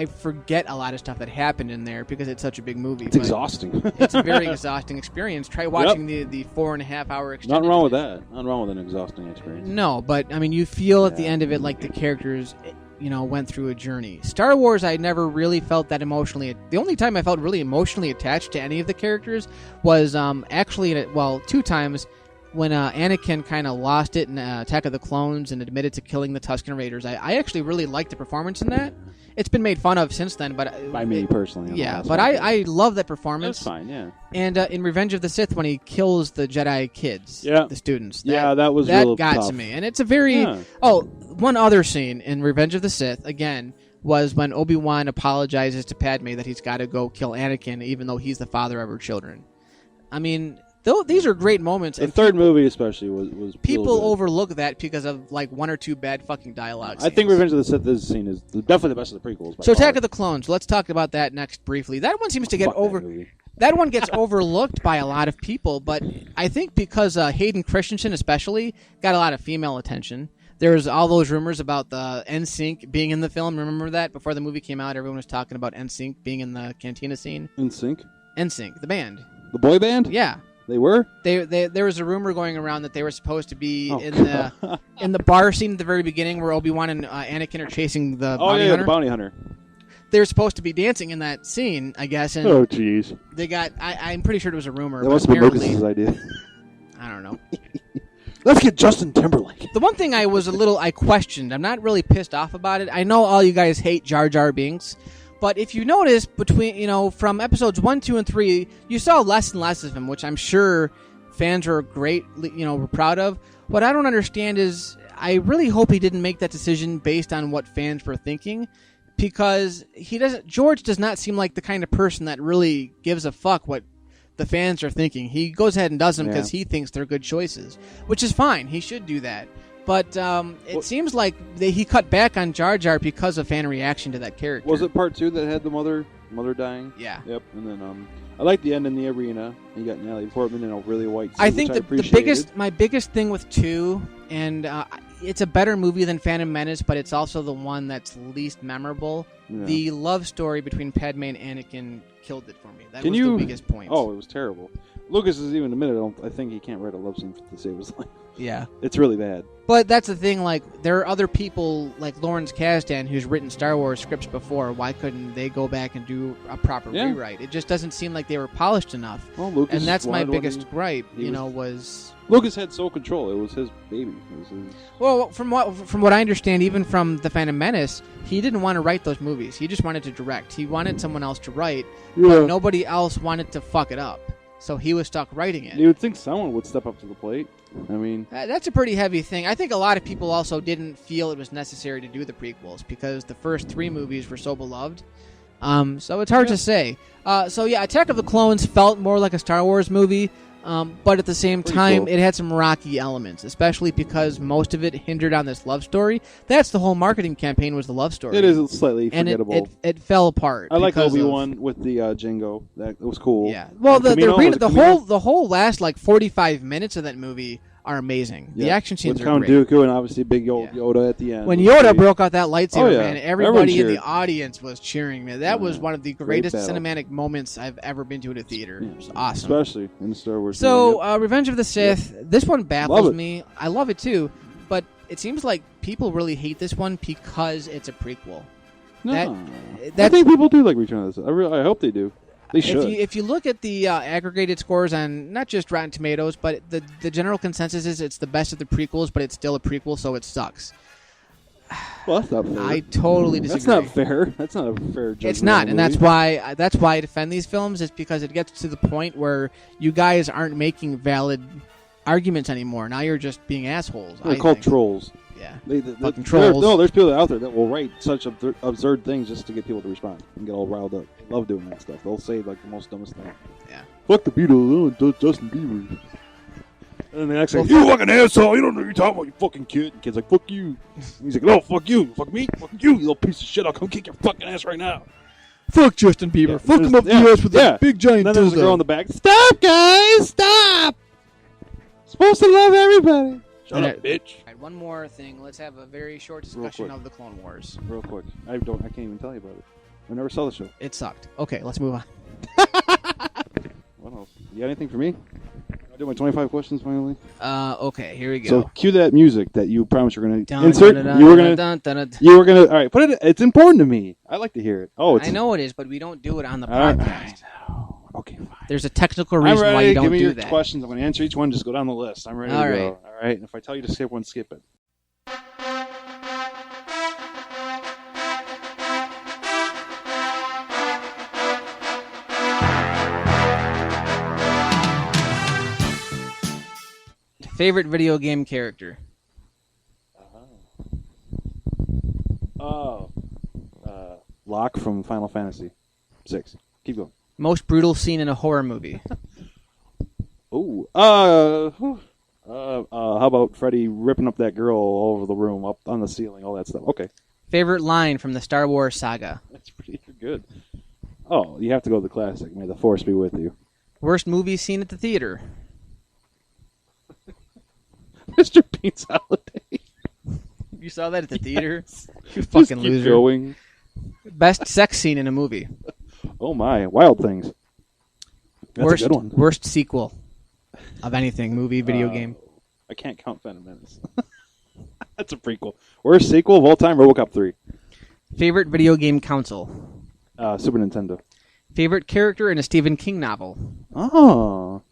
forget a lot of stuff that happened in there because it's such a big movie. It's exhausting. It's a very exhausting experience. Try watching the 4.5 hour extended. Nothing wrong with that. Nothing wrong with an exhausting experience. No, but I mean, you feel at the end of it like the characters, went through a journey. Star Wars, I never really felt that emotionally. The only time I felt really emotionally attached to any of the characters was actually, two times. When Anakin kind of lost it in Attack of the Clones and admitted to killing the Tusken Raiders, I actually really liked the performance in that. It's been made fun of since then, but by me personally. Yeah, but I love that performance. That's fine, yeah. And in Revenge of the Sith, when he kills the Jedi kids, the students, that got tough. To me, and it's a very one other scene in Revenge of the Sith again was when Obi-Wan apologizes to Padme that he's got to go kill Anakin, even though he's the father of her children. I mean. These are great moments. The third movie especially was people overlook that because of like one or two bad fucking dialogue scenes. I think Revenge of the Sith this scene is definitely the best of the prequels. So Attack of the Clones, let's talk about that next briefly. That one seems to get that one gets overlooked by a lot of people, but I think because Hayden Christensen especially got a lot of female attention. There's all those rumors about the NSYNC being in the film. Remember that? Before the movie came out, everyone was talking about NSYNC being in the cantina scene. NSYNC? NSYNC, the band. The boy band? Yeah. They were? There was a rumor going around that they were supposed to be in the bar scene at the very beginning where Obi-Wan and Anakin are chasing the bounty hunter. The bounty hunter. they're supposed to be dancing in that scene, I guess. And Oh, jeez. they got. I'm pretty sure it was a rumor. That but must have been apparently, Lucas's idea. I don't know. Let's get Justin Timberlake. The one thing I questioned. I'm not really pissed off about it. I know all you guys hate Jar Jar Binks. But if you notice, from episodes 1, 2, and 3, you saw less and less of him, which I'm sure fans were were proud of. What I don't understand is, I really hope he didn't make that decision based on what fans were thinking, because George does not seem like the kind of person that really gives a fuck what the fans are thinking. He goes ahead and does them because he thinks they're good choices, which is fine. He should do that. But it seems like he cut back on Jar Jar because of fan reaction to that character. Was it part 2 that had the mother dying? Yeah. Yep. And then I like the end in the arena. You got Natalie Portman in a really white suit. I think my biggest thing with 2, and it's a better movie than Phantom Menace, but it's also the one that's least memorable. Yeah. The love story between Padme and Anakin killed it for me. That was the biggest point. Oh, it was terrible. Lucas is even admitted. I think he can't write a love scene to save his life. Yeah. It's really bad. But that's the thing, there are other people like Lawrence Kasdan who's written Star Wars scripts before. Why couldn't they go back and do a proper rewrite? It just doesn't seem like they were polished enough. Well, Lucas, and that's my biggest gripe, was... Lucas had sole control. It was his baby. Well, from what I understand, even from The Phantom Menace, he didn't want to write those movies. He just wanted to direct. He wanted someone else to write, but nobody else wanted to fuck it up. So he was stuck writing it. You would think someone would step up to the plate. I mean... that's a pretty heavy thing. I think a lot of people also didn't feel it was necessary to do the prequels because the first 3 movies were so beloved. So it's hard to say. Attack of the Clones felt more like a Star Wars movie, but at the same time, it had some rocky elements, especially because most of it hindered on this love story. That's the whole marketing campaign, was the love story. It is slightly forgettable. And it fell apart. I like Obi-Wan with the Jango. That was cool. Yeah. Well, the whole last 45 minutes of that movie are amazing. Yeah. The action scenes with Count great. Dooku and obviously Big Yoda at the end. When Yoda broke out that lightsaber, man, everybody in the audience was cheering, man. That was one of the greatest cinematic moments I've ever been to at a theater. It was awesome. Especially in the Star Wars. So, Revenge of the Sith, this one baffles me. I love it too, but it seems like people really hate this one because it's a prequel. No. I think people do like Return of the Sith. I hope they do. They should. If you look at the aggregated scores on not just Rotten Tomatoes, but the general consensus is it's the best of the prequels, but it's still a prequel, so it sucks. Well, that's not fair. I totally disagree. That's not fair. That's not a fair judgment. It's not, and that's why I defend these films. Is because it gets to the point where you guys aren't making valid arguments anymore. Now you're just being assholes. They're called trolls. Yeah, fucking trolls. There's people out there that will write such absurd things just to get people to respond and get all riled up. They love doing that stuff. They'll say the most dumbest thing. Yeah. Fuck the Beatles, Justin Bieber. And then the next thing, you fucking asshole! You don't know what you're talking about, you fucking kid. The kid's like, fuck you. And he's like, no, fuck you, fuck me, fuck you little piece of shit. I'll come kick your fucking ass right now. Fuck Justin Bieber. Yeah, fuck him up the ass with a big giant dildo. And then there's a girl in the back. Stop, guys! Stop! Supposed to love everybody. Shut up, bitch. All right, one more thing. Let's have a very short discussion of the Clone Wars. Real quick. I can't even tell you about it. I never saw the show. It sucked. Okay, let's move on. What else? You got anything for me? I do my 25 questions finally. Okay, here we go. So cue that music that you promised you're going to insert. You were going to. All right, put it. It's important to me. I like to hear it. I know it is, but we don't do it on the podcast. Okay, fine. There's a technical reason why you don't do that. Give me your questions. I'm going to answer each one. Just go down the list. I'm ready to go. All right. And if I tell you to skip one, skip it. Favorite video game character? Locke from Final Fantasy 6. Keep going. Most brutal scene in a horror movie? How about Freddy ripping up that girl all over the room, up on the ceiling, all that stuff? Okay. Favorite line from the Star Wars saga? That's pretty good. Oh, you have to go to the classic. May the Force be with you. Worst movie scene at the theater? Mr. Bean's Holiday. You saw that at the theater? You fucking loser. Keep going. Best sex scene in a movie? Oh my, Wild Things. That's a good one. Worst sequel of anything, movie, video game? I can't count Phantom Menace. That's a prequel. Worst sequel of all time, RoboCop 3. Favorite video game console? Super Nintendo. Favorite character in a Stephen King novel? Oh.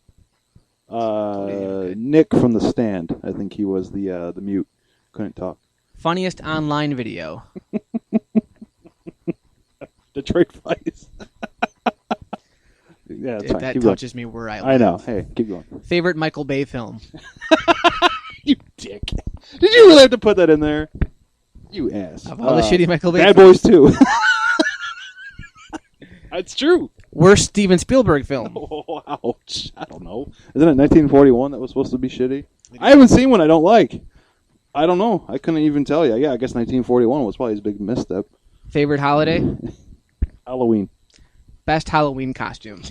Nick from The Stand. I think he was the mute. Couldn't talk. Funniest online video? Detroit Vice. Yeah, that's fine. That Keep touches me where I live. I know. Hey, keep going. Favorite Michael Bay film? You dick. Did you really have to put that in there? You ass. Of all the shitty Michael Bay Bad films. Boys 2. That's true. Worst Steven Spielberg film? Oh, ouch. I don't know. Isn't it 1941 that was supposed to be shitty? I haven't seen one I don't like. I don't know. I couldn't even tell you. Yeah, I guess 1941 was probably his big misstep. Favorite holiday? Halloween. Best Halloween costume?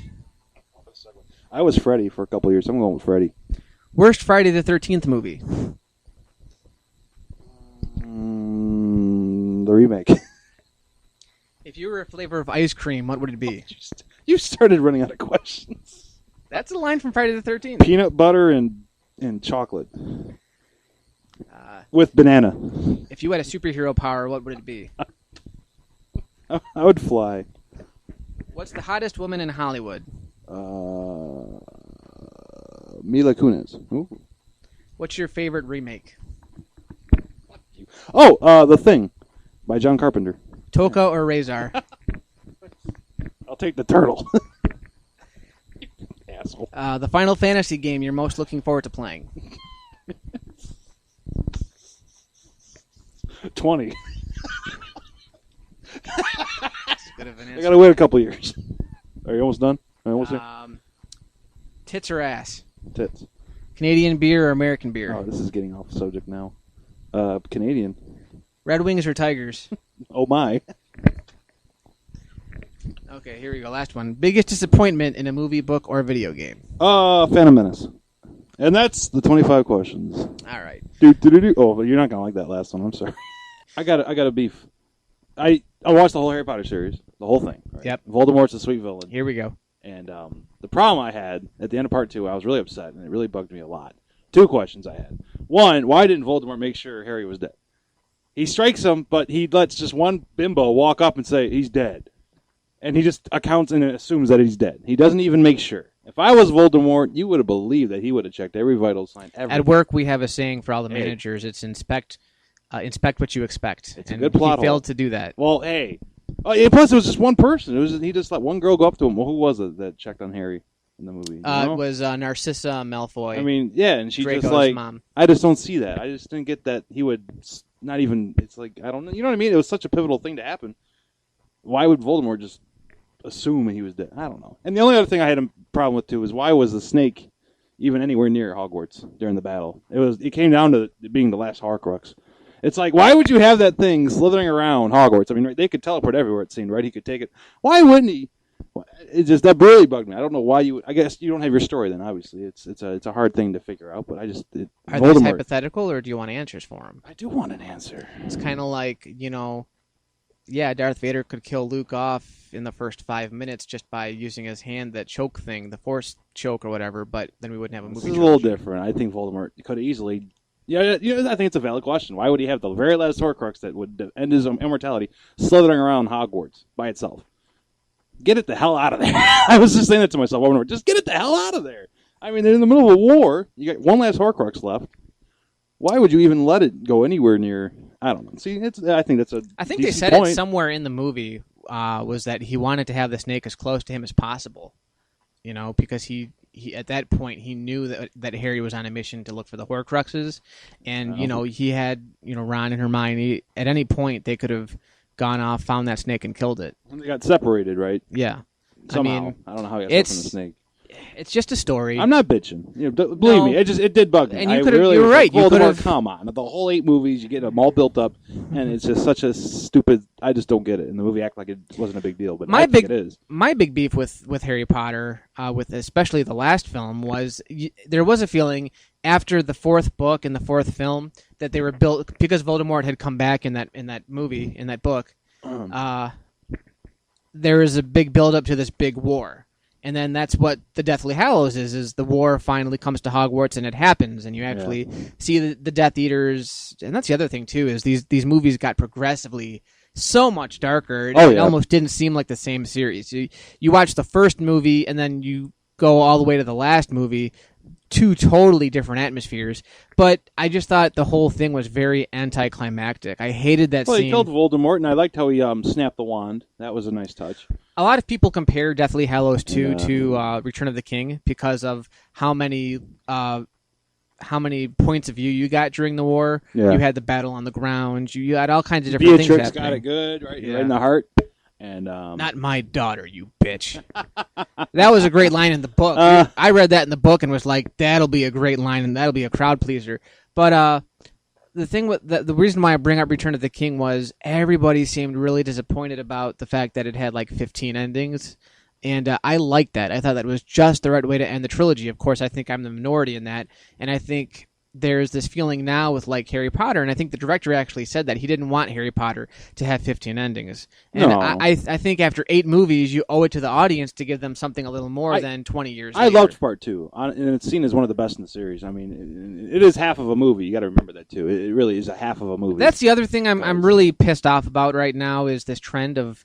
I was Freddy for a couple of years. I'm going with Freddy. Worst Friday the 13th movie? The remake. If you were a flavor of ice cream, what would it be? You started running out of questions. That's a line from Friday the 13th. Peanut butter and chocolate. With banana. If you had a superhero power, what would it be? I would fly. What's the hottest woman in Hollywood? Mila Kunis. Ooh. What's your favorite remake? Oh, The Thing by John Carpenter. Toka or Razor? I'll take the turtle. Asshole. The Final Fantasy game you're most looking forward to playing? 20. Good of an I answer. gotta wait a couple years. Are you almost done? Almost there? Tits or ass? Tits. Canadian beer or American beer? Oh, this is getting off subject now. Canadian. Red Wings or Tigers? Oh my. Okay, here we go. Last one. Biggest disappointment in a movie, book, or video game? Phantom Menace. And that's the 25 questions. All right. Oh, but you're not gonna like that last one. I'm sorry. I got a beef. I watched the whole Harry Potter series, the whole thing. Right? Yep. Voldemort's a sweet villain. Here we go. And the problem I had at the end of part 2, I was really upset, and it really bugged me a lot. 2 questions I had. One, why didn't Voldemort make sure Harry was dead? He strikes him, but he lets just one bimbo walk up and say he's dead. And he just accounts and assumes that he's dead. He doesn't even make sure. If I was Voldemort, you would have believed that he would have checked every vital sign ever. At work, we have a saying for all the managers. It's inspect what you expect. It's a good plot He failed hole. to do that. Well, hey. Plus, it was just one person. He just let one girl go up to him. Well, who was it that checked on Harry in the movie? You know? It was Narcissa Malfoy. I mean, yeah, and she Draco's just like, mom. I just don't see that. I just didn't get that he would not even, it's like, I don't know, you know what I mean? It was such a pivotal thing to happen. Why would Voldemort just assume he was dead? I don't know. And the only other thing I had a problem with, too, is why was the snake even anywhere near Hogwarts during the battle? It came down to it being the last Horcrux. It's like, why would you have that thing slithering around Hogwarts? I mean, they could teleport everywhere, it seemed, right? He could take it. Why wouldn't he? It just, that really bugged me. I don't know why you would. I guess you don't have your story then, obviously. It's a hard thing to figure out, but I just... Are these hypothetical, or do you want answers for them? I do want an answer. It's kind of like, Darth Vader could kill Luke off in the first 5 minutes just by using his hand, that choke thing, the Force choke or whatever, but then we wouldn't have a movie. This is a little different. I think Voldemort could have easily... Yeah, I think it's a valid question. Why would he have the very last Horcrux that would end his immortality slithering around Hogwarts by itself? Get it the hell out of there. I was just saying that to myself over and over. Just get it the hell out of there. I mean, they're in the middle of a war. You got one last Horcrux left. Why would you even let it go anywhere near... I don't know. See, I think that's a I think they said point. it somewhere in the movie, was that he wanted to have the snake as close to him as possible. Because he at that point he knew that Harry was on a mission to look for the Horcruxes, and he had Ron and Hermione. At any point they could have gone off, found that snake, and killed it. And they got separated, right? Yeah. Somehow. I don't know how he got separated from the snake. It's just a story. I'm not bitching. Believe me, it did bug me. And you were right. You could have come on. The whole 8 movies, you get them all built up, and it's just such a stupid. I just don't get it. And the movie act like it wasn't a big deal, but I think it is. My big beef with Harry Potter, with especially the last film, was there was a feeling after the 4th book and the 4th film that they were built because Voldemort had come back in that movie, in that book. There is a big build up to this big war. And then that's what the Deathly Hallows is the war finally comes to Hogwarts, and it happens, and you actually see the Death Eaters. And that's the other thing, too, is these movies got progressively so much darker. Oh, It yeah. almost didn't seem like the same series. You watch the first movie and then you go all the way to the last movie, two totally different atmospheres. But I just thought the whole thing was very anticlimactic. I hated that Well, scene. he killed Voldemort, and I liked how he snapped the wand. That was a nice touch. A lot of people compare Deathly Hallows 2 Yeah. to Return of the King because of how many points of view you got during the war. Yeah. You had the battle on the ground. You had all kinds of different things Beatrix happening. got it good, right? Yeah. Right in the heart. And Not my daughter, you bitch. That was a great line in the book. Uh. I read that in the book and was like, that'll be a great line and that'll be a crowd pleaser. But the thing with the reason why I bring up Return of the King was everybody seemed really disappointed about the fact that it had like 15 endings. And I liked that. I thought that was just the right way to end the trilogy. Of course, I think I'm the minority in that. And I think there's this feeling now with like Harry Potter, and I think the director actually said that he didn't want Harry Potter to have 15 endings. And No. I think after 8 movies, you owe it to the audience to give them something a little more than 20 years I later. loved part 2, and it's seen as one of the best in the series. I mean, it is half of a movie. You got to remember that too. It really is a half of a movie. That's the other thing I'm really pissed off about right now is this trend of,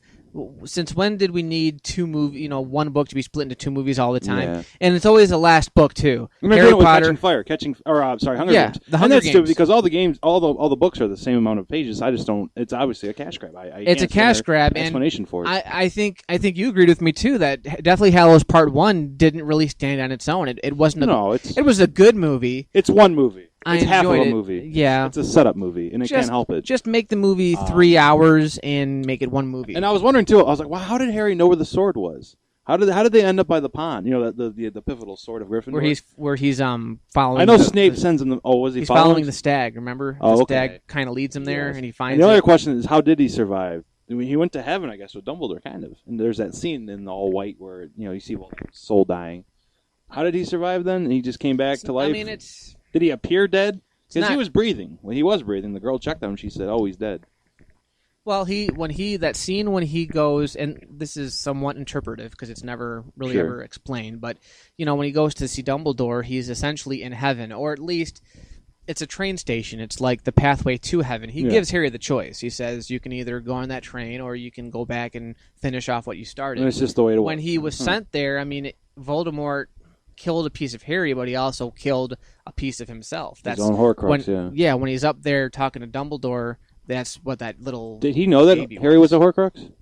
since when did we need one book to be split into 2 movies all the time? Yeah. And it's always the last book too. Remember Harry doing it with Potter. Hunger Yeah, Games. the Hunger and that's stupid Games. because all the games, all the books are the same amount of pages. I just don't. It's obviously a cash grab. It's a cash grab, and explanation for it. I think you agreed with me too that Deathly Hallows Part 1 didn't really stand on its own. It wasn't. It was a good movie. It's one movie. I It's half of enjoyed a it. movie. Yeah. It's a setup movie, and it can't help it. Just make the movie 3 hours and make it one movie. And I was wondering too. I was like, "Wow, how did Harry know where the sword was? How did they end up by the pond? You know, the pivotal sword of Gryffindor. where he's following. I know Snape sends him. Was he? He's following following the stag. Remember, Oh, the okay. stag kind of leads him there, Yes. and he finds. And the other it. question is, how did he survive? I mean, he went to heaven, I guess, with Dumbledore, kind of. And there's that scene in the all white where you see Voldemort's soul dying. How did he survive then? And he just came back to life. I mean, it's. Did he appear dead? Because he not- was breathing. When he was breathing, the girl checked on him. She said, "Oh, he's dead." Well, that scene when he goes, and this is somewhat interpretive because it's never really Sure. ever explained, but when he goes to see Dumbledore, he's essentially in heaven, or at least it's a train station. It's like the pathway to heaven. He gives Harry the choice. He says you can either go on that train or you can go back and finish off what you started. And it's just the way to When he was sent there, I mean, Voldemort killed a piece of Harry, but he also killed a piece of himself. That's his own Horcrux. yeah. When he's up there talking to Dumbledore, that's what that little. Did he know that baby Harry was a Horcrux?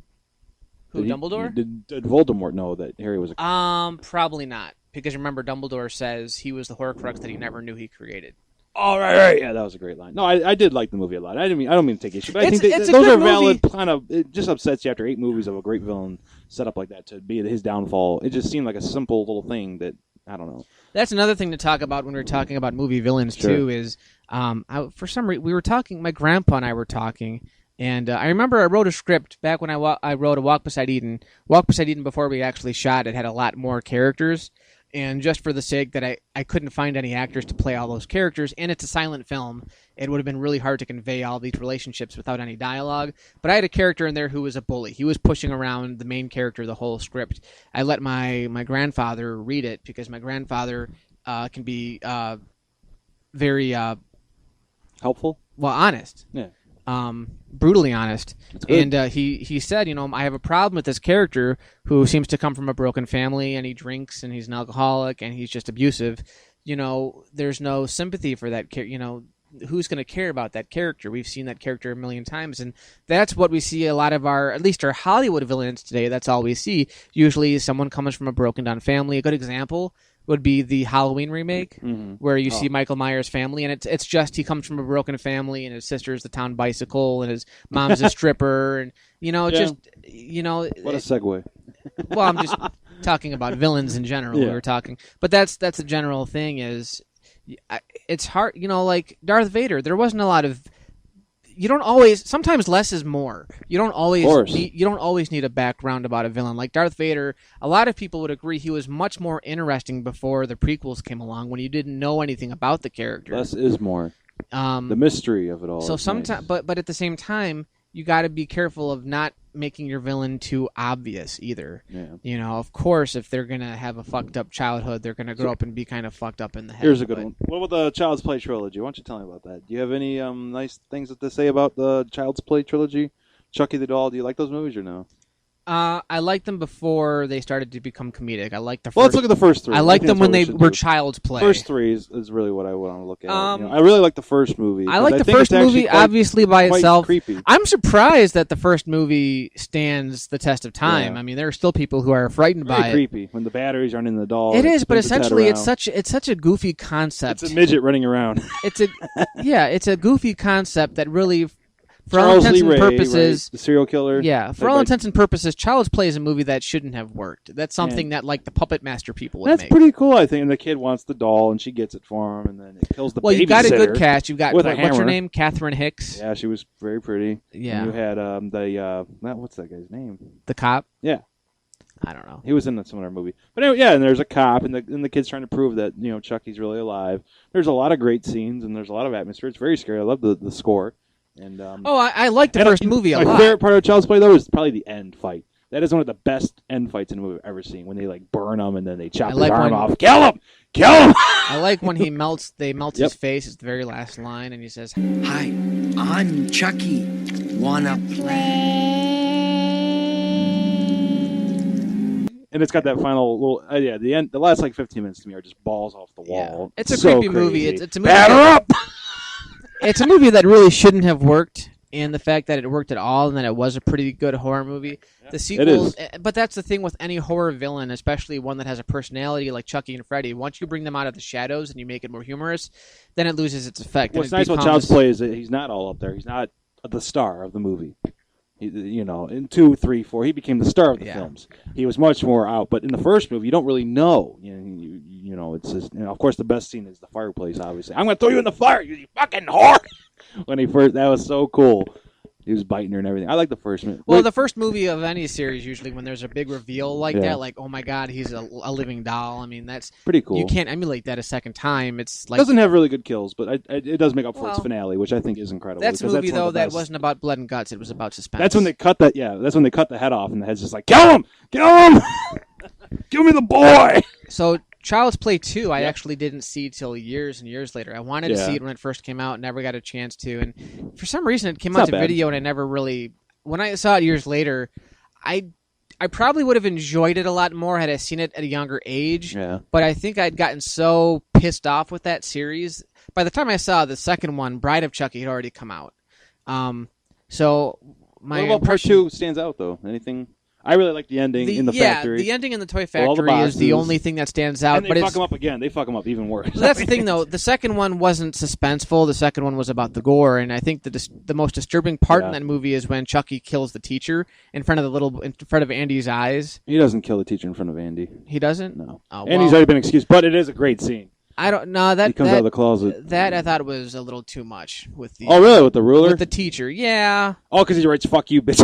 Who, Did Dumbledore? Did Voldemort know that Harry was a? Probably not, because remember Dumbledore says he was the Horcrux that he never knew he created. Oh, right. Yeah, that was a great line. No, I did like the movie a lot. I don't mean to take issue, but I think It's a those good are valid. movie. Kind of, it just upsets you after 8 movies of a great villain set up like that to be his downfall. It just seemed like a simple little thing that I don't know. That's another thing to talk about when we're talking about movie villains Sure. too. Is for some reason we were talking. My grandpa and I were talking, and I remember I wrote a script back when I wrote a Walk Beside Eden. Walk Beside Eden before we actually shot it had a lot more characters. And just for the sake that I couldn't find any actors to play all those characters, and it's a silent film, it would have been really hard to convey all these relationships without any dialogue. But I had a character in there who was a bully. He was pushing around the main character the whole script. I let my grandfather read it because my grandfather can be very Helpful? honest. Yeah. Brutally honest. good. And he said, I have a problem with this character who seems to come from a broken family, and he drinks, and he's an alcoholic, and he's just abusive. There's no sympathy for that character. Who's going to care about that character? We've seen that character a million times, and that's what we see a lot of at least our Hollywood villains today. That's all we see. Usually someone comes from a broken down family. A good example would be the Halloween remake, where you see Michael Myers' family, and it's just he comes from a broken family, and his sister's the town bicycle, and his mom's a stripper, and What a segue. well, I'm just talking about villains in general. Yeah. We were talking, but that's a general thing. Is it's hard, like Darth Vader. There wasn't a lot of. You don't always. Sometimes less is more. You don't always. You don't always need a background about a villain like Darth Vader. A lot of people would agree he was much more interesting before the prequels came along, when you didn't know anything about the character. Less is more. The mystery of it all. So is sometimes, nice. but at the same time, you got to be careful of not making your villain too obvious either. Yeah. Of course, if they're gonna have a fucked up childhood, they're gonna grow up and be kind of fucked up in the head. Here's a good one. What about the Child's Play trilogy? Why don't you tell me about that? Do you have any nice things to say about the Child's Play trilogy? Chucky the Doll. Do you like those movies or no? I liked them before they started to become comedic. I like the first. Well, let's look at the first three. I liked them when they we were child's play. First three is really what I want to look at. I really like the first movie. I like the first movie, obviously, by itself. Creepy. I'm surprised that the first movie stands the test of time. Yeah. I mean, there are still people who are frightened by it. Creepy when the batteries aren't in the doll. It is, but essentially, it's such a goofy concept. It's a midget running around. It's a goofy concept that really. For Charles all intents Lee and Ray, purposes, right? The serial killer. Yeah, for all intents and purposes, Child's Play is a movie that shouldn't have worked. That's something that, like, the Puppet Master people would That's make. pretty cool, I think. And the kid wants the doll, and she gets it for him, and then it kills the babysitter. Well, you've got a good cast. You've got, what's her name? Catherine Hicks. Yeah, she was very pretty. Yeah. And you had what's that guy's name? The cop? Yeah. I don't know. He was in a similar movie. But anyway, yeah, and there's a cop, and the kid's trying to prove that, Chucky's really alive. There's a lot of great scenes, and there's a lot of atmosphere. It's very scary. I love the score. And I like the first movie a lot. My favorite part of Child's Play, though, is probably the end fight. That is one of the best end fights in a movie I've ever seen, when they, like, burn him and then they chop his arm off. Kill him! Kill him! I like when they melt his face. It's the very last line, and he says, "Hi, I'm Chucky. Wanna play?" And it's got that final little, the end. The last, 15 minutes to me are just balls off the wall. Yeah. It's a so creepy movie. Crazy. It's a movie. Batter up! It's a movie that really shouldn't have worked, and the fact that it worked at all and that it was a pretty good horror movie. Yeah, the sequels, but that's the thing with any horror villain, especially one that has a personality like Chucky and Freddy. Once you bring them out of the shadows and you make it more humorous, then it loses its effect. What's nice about Child's Play is that he's not all up there. He's not the star of the movie. In 2, 3, 4, he became the star of the films. He was much more out. But in the first movie, you don't really know. It's just, of course, the best scene is the fireplace, obviously. I'm going to throw you in the fire, you fucking whore! That was so cool. He was biting her and everything. I like the first movie. Well, the first movie of any series, usually when there's a big reveal like that, like, oh my god, he's a living doll. I mean, that's pretty cool. You can't emulate that a second time. It's like, it doesn't have really good kills, but it does make up for its finale, which I think is incredible. That's a movie, though, that wasn't about blood and guts. It was about suspense. That's when they cut that. Yeah, that's when they cut the head off, and the head's just like, kill him! Kill him! Give me the boy! So, Child's Play 2, I actually didn't see till years and years later. I wanted to see it when it first came out, never got a chance to. And for some reason, it came out to video, and I never really... When I saw it years later, I probably would have enjoyed it a lot more had I seen it at a younger age. Yeah. But I think I'd gotten so pissed off with that series. By the time I saw the second one, Bride of Chucky had already come out. So my what about part 2 stands out, though? Anything... I really like the ending in the factory. Yeah, the ending in the toy factory is the only thing that stands out. And they fuck him up again. They fuck him up even worse. Well, that's the thing, though. The second one wasn't suspenseful. The second one was about the gore, and I think the most disturbing part in that movie is when Chucky kills the teacher in front of Andy's eyes. He doesn't kill the teacher in front of Andy. He doesn't? No. Oh, Andy's already been excused, but it is a great scene. I don't know that he comes out of the closet. That I thought was a little too much with the. Oh, really? With the ruler? With the teacher, yeah. Oh, because he writes "fuck you, bitch."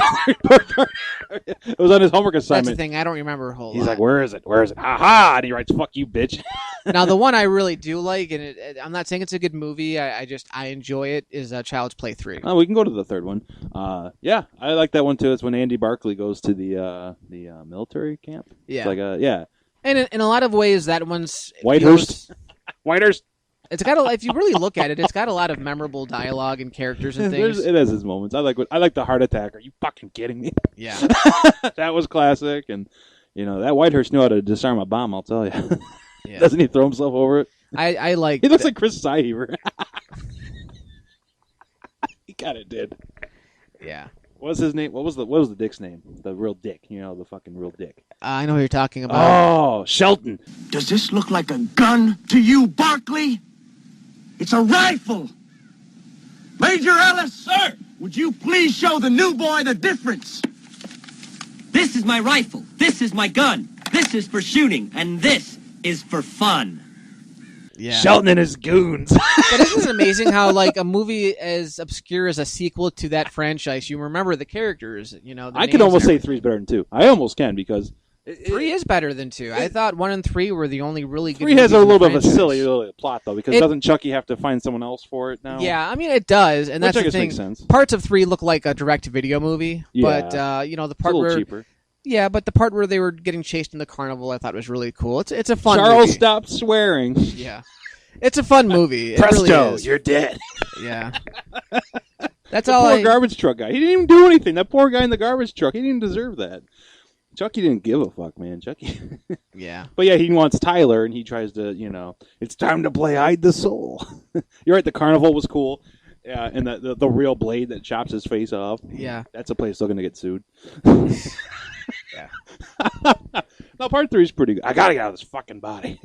It was on his homework assignment. That's the thing. I don't remember a whole lot. He's like, "Where is it? Where is it?" Ha ha! And he writes "fuck you, bitch." Now, the one I really do like, and I'm not saying it's a good movie. I enjoy it. Is Child's Play 3. Oh, we can go to the third one. Yeah, I like that one too. It's when Andy Barkley goes to the military camp. Yeah, it's like And in a lot of ways, that one's Whitehurst. It's got if you really look at it, it's got a lot of memorable dialogue and characters and things. It has its moments. I like the heart attack. Are you fucking kidding me? Yeah, that was classic. And that Whitehurst knew how to disarm a bomb. I'll tell you. Yeah. Doesn't he throw himself over it? I like. He looks like Chris Siever. He kind of did. Yeah. What was his name? What was the dick's name? The real dick. The fucking real dick. I know who you're talking about. Oh, Shelton. Does this look like a gun to you, Barkley? It's a rifle. Major Ellis, sir, would you please show the new boy the difference? This is my rifle. This is my gun. This is for shooting, and this is for fun. Yeah. Shelton and his goons. But isn't it amazing how, like, a movie as obscure as a sequel to that franchise, you remember the characters, I can almost say 3's better than 2. I almost can, because... 3 is better than 2. I thought 1 and 3 were the only really good 3 has a little bit of a silly franchise. little plot, though, because doesn't Chucky have to find someone else for it now? Yeah, I mean, it does, and Which that's I the guess thing. makes sense. Parts of 3 look like a direct-to-video movie, but, the part it's a little where... cheaper. Yeah, but the part where they were getting chased in the carnival I thought was really cool. It's a fun Charles movie. stopped swearing. Yeah. It's a fun movie. It Presto, really is. you're dead. Yeah. That's the all. Poor garbage truck guy. He didn't even do anything. That poor guy in the garbage truck. He didn't deserve that. Chucky didn't give a fuck, man. Chucky. Yeah. But yeah, he wants Tyler, and he tries to, it's time to play hide the soul. You're right. The carnival was cool. Yeah, and the real blade that chops his face off. Yeah. That's a place still going to get sued. Yeah. No, part 3 is pretty good. I got to get out of this fucking body.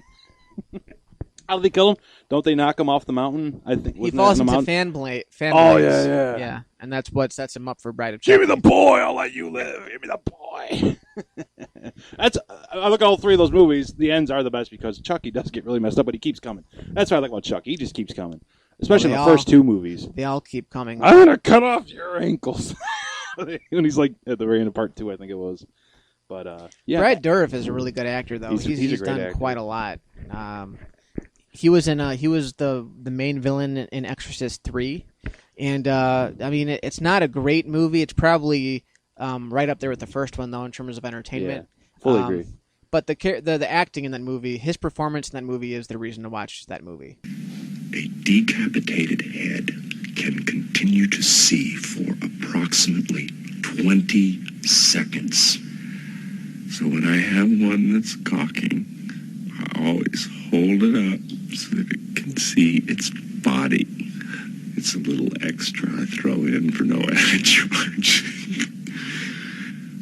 How do they kill him? Don't they knock him off the mountain? I think He falls into fan blades. Oh, yeah. Yeah, and that's what sets him up for Bride of Give Chucky. me the boy, I'll let you live. Give me the boy. I look at all 3 of those movies. The ends are the best because Chucky does get really messed up, but he keeps coming. That's what I like about Chucky. He just keeps coming, especially in the first 2 movies. They all keep coming. I'm gonna cut off your ankles. When he's like at the very end of part 2, I think it was. But yeah, Brad Dourif is a really good actor, though. He's a great done actor. quite a lot. He was the main villain in Exorcist 3, and I mean it's not a great movie. It's probably right up there with the first one, though, in terms of entertainment. Yeah, fully agree. But the acting in that movie, his performance in that movie is the reason to watch that movie. A decapitated head can continue to see for approximately 20 seconds. So when I have one that's cocking, I always hold it up so that it can see its body. It's a little extra I throw in for no added charge.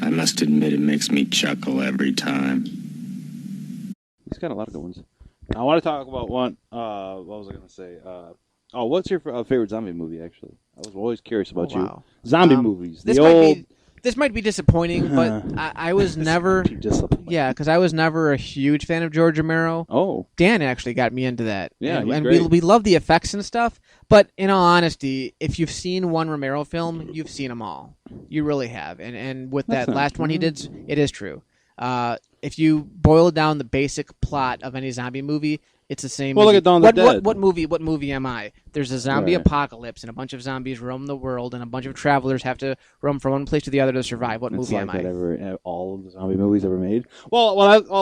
I must admit it makes me chuckle every time. He's got a lot of good ones. I want to talk about one. What was I going to say? What's your favorite zombie movie? Actually, I was always curious about you. Zombie movies. This might be disappointing, but I was never. Yeah, because I was never a huge fan of George Romero. Oh, Dan actually got me into that. Yeah, and we love the effects and stuff. But in all honesty, if you've seen one Romero film, you've seen them all. You really have. And with that last one he did, it is true. If you boil down the basic plot of any zombie movie, it's the same. Well, movie. look at Dawn of the Dead. What movie am I? There's a zombie apocalypse, and a bunch of zombies roam the world, and a bunch of travelers have to roam from one place to the other to survive. What movie am I? All of the zombie movies ever made. Well,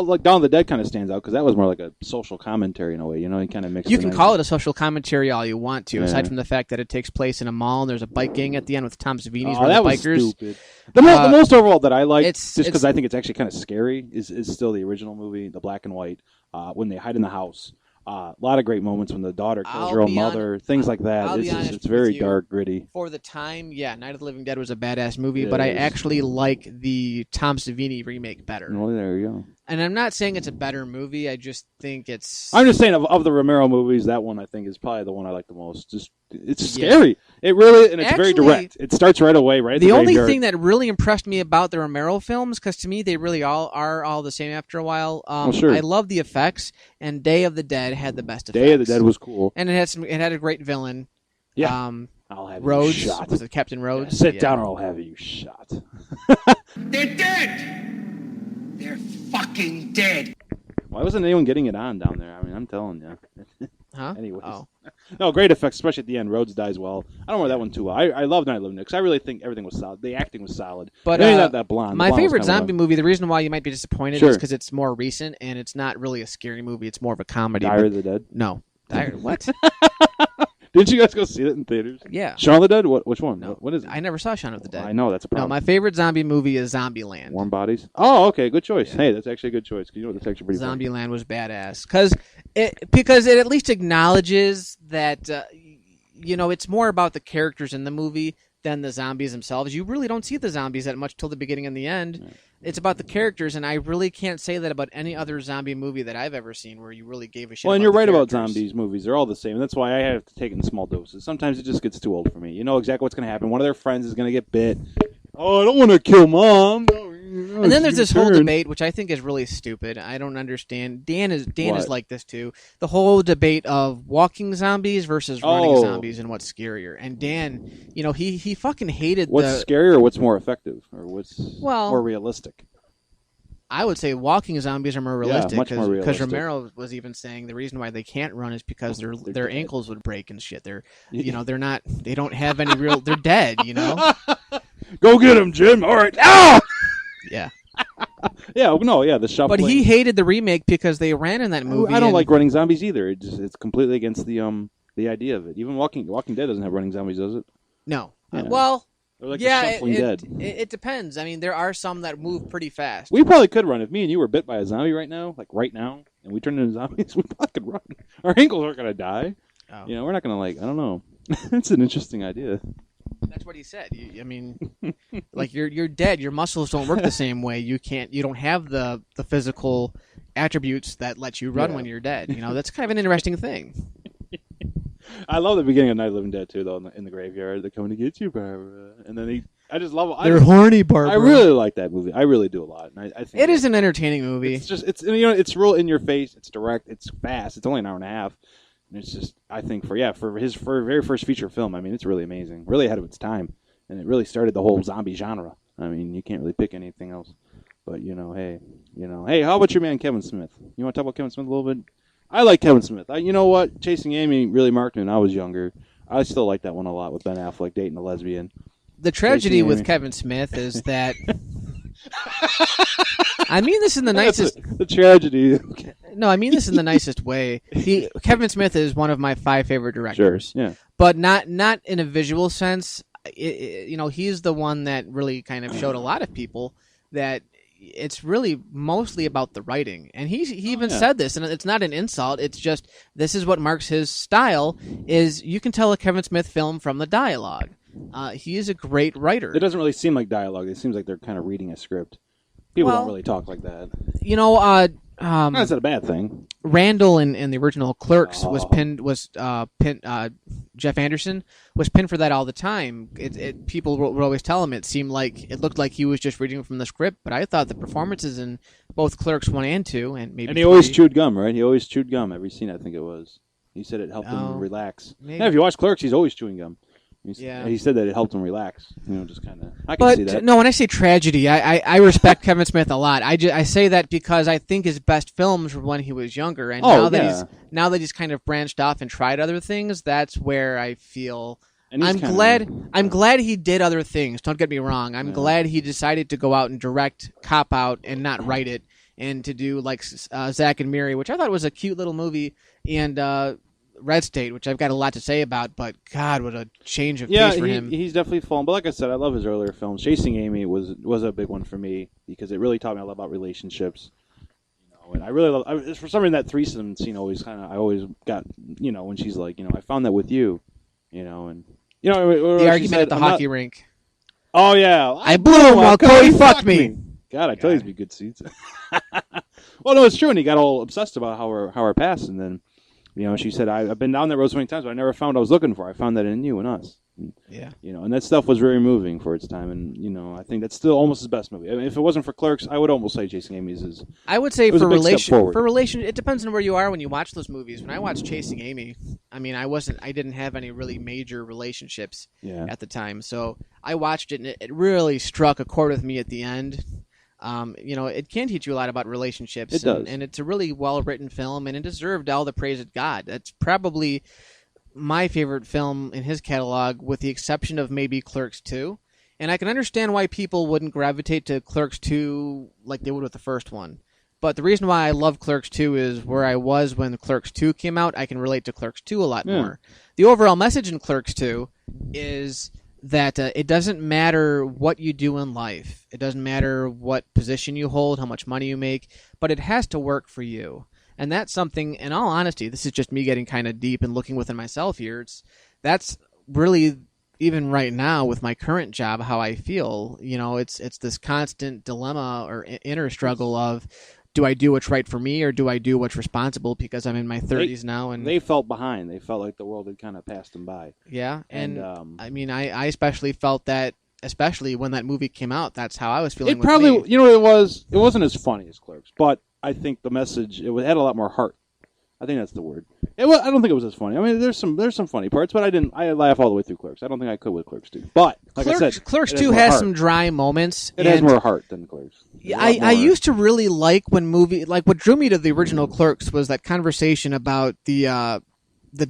like Dawn of the Dead kind of stands out because that was more like a social commentary in a way. You know, you kind of mix. You can call it a social commentary all you want to, aside from the fact that it takes place in a mall and there's a bike gang at the end with Tom Savini's that the was bikers. Stupid. The most overall that I like, just because it's I think it's actually kind of scary, is still the original movie, the black and white, when they hide in the house. A lot of great moments when the daughter kills her own mother, things like that. It's very dark, gritty. For the time, yeah, Night of the Living Dead was a badass movie, but I actually like the Tom Savini remake better. Well, there you go. And I'm not saying it's a better movie. I just think it's... I'm just saying, of the Romero movies, that one I think is probably the one I like the most. It's scary. It really, and it's very direct. It starts right away, right? The only thing that really impressed me about the Romero films, because to me they really are all the same after a while. Sure. I love the effects, and Day of the Dead had the best effects. Day of the Dead was cool, and it had a great villain. Yeah, I'll have Rhodes, you shot. Was it Captain Rhodes? Yeah, sit down, or I'll have you shot. They're dead. They're fucking dead. Why wasn't anyone getting it on down there? I mean, I'm telling you. Huh? Anyways. Oh. No, great effects, especially at the end. Rhodes dies well. I don't remember that one too well. I love Night of the Living Dead because I really think everything was solid. The acting was solid. But maybe not that blonde. My favorite zombie movie, the reason why you might be disappointed is because it's more recent and it's not really a scary movie. It's more of a comedy. Diary of the Dead? No. What? Didn't you guys go see it in theaters? Yeah. Shaun of the Dead? Which one? No. What is it? I never saw Shaun of the Dead. I know, that's a problem. No, my favorite zombie movie is Zombieland. Warm Bodies? Oh, okay, good choice. Yeah. Hey, that's actually a good choice. You know, that's actually pretty funny. Zombieland was badass. Because it at least acknowledges that, it's more about the characters in the movie than the zombies themselves. You really don't see the zombies that much till the beginning and the end. Yeah. It's about the characters, and I really can't say that about any other zombie movie that I've ever seen where you really gave a shit. Well, and you're right about zombies movies. They're all the same. That's why I have to take it in small doses. Sometimes it just gets too old for me. You know exactly what's going to happen. One of their friends is going to get bit. Oh, I don't want to kill Mom. And then there's this whole debate, which I think is really stupid. I don't understand. Dan is like this too. The whole debate of walking zombies versus running zombies and what's scarier. And Dan, he fucking hated what's scarier or what's more effective or what's more realistic. I would say walking zombies are more realistic. Yeah, much more realistic. Because Romero was even saying the reason why they can't run is because their ankles would break and shit. They're they don't have any real. They're dead. Go get him, Jim. All right. Ah! Yeah. The shuffling. But he hated the remake because they ran in that movie. I don't like running zombies either. It's completely against the idea of it. Even Walking Dead doesn't have running zombies, does it? No. You know? Well, They're like yeah, the shuffling dead. It depends. I mean, there are some that move pretty fast. We probably could run if me and you were bit by a zombie right now, and we turned into zombies. We probably could run. Our ankles aren't gonna die. Oh. You know, we're not gonna I don't know. It's an interesting idea. That's what he said. I mean, like you're dead. Your muscles don't work the same way. You don't have the physical attributes that let you run when you're dead. You know, that's kind of an interesting thing. I love the beginning of Night of the Living Dead too, though. In the graveyard, they're coming to get you, Barbara. And then I just love it. They're horny, Barbara. I really like that movie. I really do a lot. And I think it is an entertaining movie. It's real in your face. It's direct. It's fast. It's only an hour and a half. And it's just, I think for his very first feature film, I mean, it's really amazing. Really ahead of its time. And it really started the whole zombie genre. I mean, you can't really pick anything else. But, hey, how about your man Kevin Smith? You want to talk about Kevin Smith a little bit? I like Kevin Smith. You know what? Chasing Amy really marked me when I was younger. I still like that one a lot with Ben Affleck dating a lesbian. The tragedy with Kevin Smith is that... I mean this in the nicest... The tragedy. No, I mean this in the nicest way. Kevin Smith is one of my 5 favorite directors. Sure, yeah. But not in a visual sense. He's the one that really kind of showed a lot of people that it's really mostly about the writing. And he even said this, and it's not an insult. It's just this is what marks his style, is you can tell a Kevin Smith film from the dialogue. He is a great writer. It doesn't really seem like dialogue. It seems like they're kind of reading a script. People don't really talk like that. That's not a bad thing. Randall in the original Clerks Jeff Anderson was pinned for that all the time. People would always tell him it looked like he was just reading from the script, but I thought the performances in both Clerks 1 and 2 and he always chewed gum, right? He always chewed gum every scene, I think it was. He said it helped him relax. Maybe. Yeah, if you watch Clerks, he's always chewing gum. Yeah. He said that it helped him relax. Just kind of. I can see that. No, when I say tragedy, I respect Kevin Smith a lot. I say that because I think his best films were when he was younger, and now that he's kind of branched off and tried other things, that's where I feel. I'm glad he did other things. Don't get me wrong. I'm glad he decided to go out and direct Cop Out and not write it, and to do like Zack and Miri, which I thought was a cute little movie, and Red State, which I've got a lot to say about, but God, what a change of pace for him. He's definitely fallen. But like I said, I love his earlier films. Chasing Amy was a big one for me because it really taught me a lot about relationships. And I really love. For some reason, that threesome scene I always got. When she's like, I found that with you. The argument at the hockey rink. Oh yeah, I blew him while Cody fucked me. God, I tell you, these be good seats. Well, no, it's true, and he got all obsessed about how her past, and then. She said, I've been down that road so many times, but I never found what I was looking for. I found that in you and us. Yeah. And that stuff was very moving for its time. And, I think that's still almost his best movie. I mean, if it wasn't for Clerks, I would almost say Chasing Amy is I would say for relation, it depends on where you are when you watch those movies. When I watched Chasing Amy, I mean, I didn't have any really major relationships at the time. So I watched it, and it really struck a chord with me at the end. It can teach you a lot about relationships. It does. And it's a really well-written film, and it deserved all the praise it got. That's probably my favorite film in his catalog, with the exception of maybe Clerks 2. And I can understand why people wouldn't gravitate to Clerks 2 like they would with the first one. But the reason why I love Clerks 2 is where I was when Clerks 2 came out. I can relate to Clerks 2 a lot more. The overall message in Clerks 2 is that it doesn't matter what you do in life. It doesn't matter what position you hold, how much money you make, but it has to work for you. And that's something, in all honesty, this is just me getting kind of deep and looking within myself here. That's really, even right now with my current job, how I feel. It's this constant dilemma or inner struggle of, do I do what's right for me, or do I do what's responsible because I'm in my 30s now? And they felt behind. They felt like the world had kind of passed them by. Yeah, and I mean, I especially felt that, especially when that movie came out. That's how I was feeling. It probably, it wasn't as funny as Clerks, but I think the message, it had a lot more heart. I think that's the word. I don't think it was as funny. I mean, there's some funny parts, but I laugh all the way through Clerks. I don't think I could with Clerks 2. But like I said, Clerks 2 has some dry moments. It has more heart than Clerks. I used to really like when what drew me to the original Clerks was that conversation about the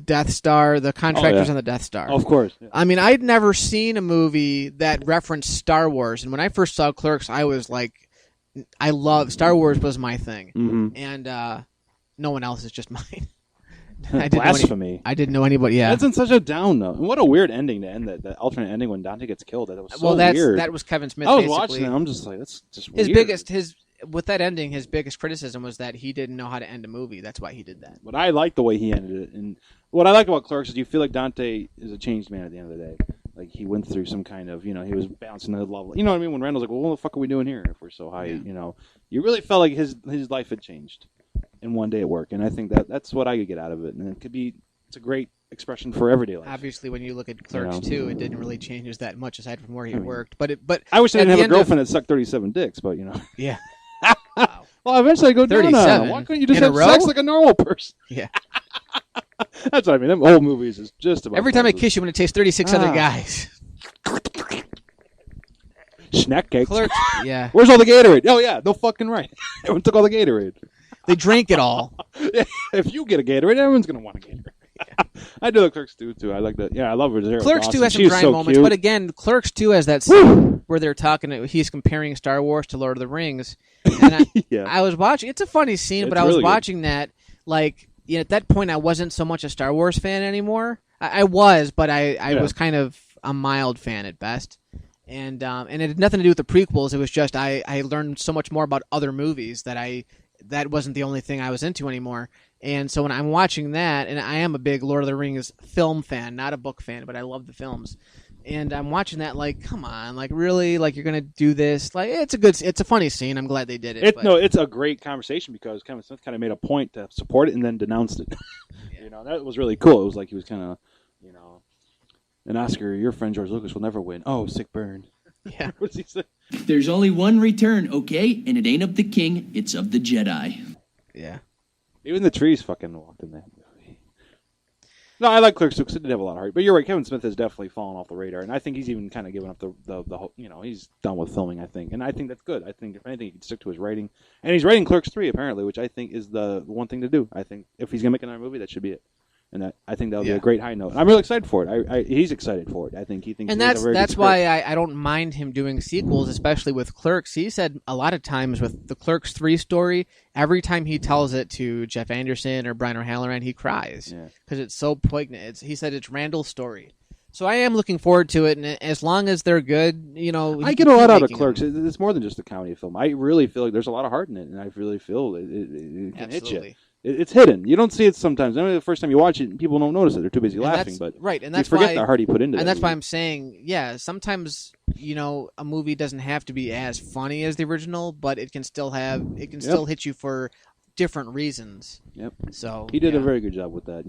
Death Star, the contractors on the Death Star. Of course. Yeah. I mean, I'd never seen a movie that referenced Star Wars, and when I first saw Clerks, I was like, I love Star Wars was my thing, and no one else is just mine. I didn't Blasphemy. I didn't know anybody. Yeah, That's in such a down note. And what a weird ending to end that alternate ending when Dante gets killed. That was so weird. That was Kevin Smith. I was basically. watching it. I'm just like, that's just his weird. with that ending. His biggest criticism was that he didn't know how to end a movie. That's why he did that. But I like the way he ended it, and what I like about Clerks is you feel like Dante is a changed man at the end of the day. Like he went through some kind of, he was bouncing the level. You know what I mean? When Randall's like, "Well, what the fuck are we doing here if we're so high?" Yeah. You really felt like his life had changed in one day at work, and I think that's what I could get out of it. And it's a great expression for everyday life. Obviously, when you look at Clerks 2, it didn't really change us that much aside from where he worked. But I wish I didn't have a girlfriend of, that sucked 37 dicks, but yeah. Wow. Well, eventually I go down on 37 why couldn't you just in a have row? sex like a normal person? Yeah. That's what I mean. Them old movies is just about Every time I kiss you, I'm going to taste 36 other guys. Snack cakes. Clerks, yeah. Where's all the Gatorade? Oh, yeah, no fucking right. Everyone took all the Gatorade. They drank it all. If you get a Gatorade, everyone's going to want a Gatorade. I do the Clerks 2, too. I like that. Yeah, I love her. Clerks 2 has some dry moments, cute. but again, Clerks 2 has that scene where they're talking, he's comparing Star Wars to Lord of the Rings. And I was watching, it's a funny scene, but I was really watching that, like, at that point I wasn't so much a Star Wars fan anymore. I was, but I was kind of a mild fan at best. And it had nothing to do with the prequels. It was just I learned so much more about other movies that wasn't the only thing I was into anymore. And so when I'm watching that, and I am a big Lord of the Rings film fan, not a book fan, but I love the films. And I'm watching that like, come on, like really, like you're gonna do this? Like it's a funny scene. I'm glad they did it. It's a great conversation because Kevin Smith kind of made a point to support it and then denounced it. That was really cool. It was like he was kind of, an Oscar, your friend George Lucas will never win. Oh, sick burn. Yeah. What does he say? There's only one return, okay? And it ain't of the king, it's of the Jedi. Yeah. Even the trees fucking walked in that movie. No, I like Clerks too because it did have a lot of heart. But you're right, Kevin Smith has definitely fallen off the radar, and I think he's even kind of given up the whole. He's done with filming. I think, and I think that's good. I think if anything, he can stick to his writing, and he's writing Clerks 3 apparently, which I think is the one thing to do. I think if he's gonna make another movie, that should be it. And I think that'll be a great high note. I'm really excited for it. He's excited for it. I think he thinks. And that's why I don't mind him doing sequels, especially with Clerks. He said a lot of times with the Clerks 3 story, every time he tells it to Jeff Anderson or Brian O'Halloran, he cries because it's so poignant. He said it's Randall's story. So I am looking forward to it, and as long as they're good, I get a lot out of Clerks. It's more than just a comedy film. I really feel like there's a lot of heart in it, and I really feel it can hit you. It's hidden. You don't see it sometimes. I mean, the first time you watch it, people don't notice it. They're too busy laughing. But and that's you forget the heart he put into it. And that's why I'm saying, sometimes a movie doesn't have to be as funny as the original, but it can still still hit you for different reasons. Yep. So he did a very good job with that.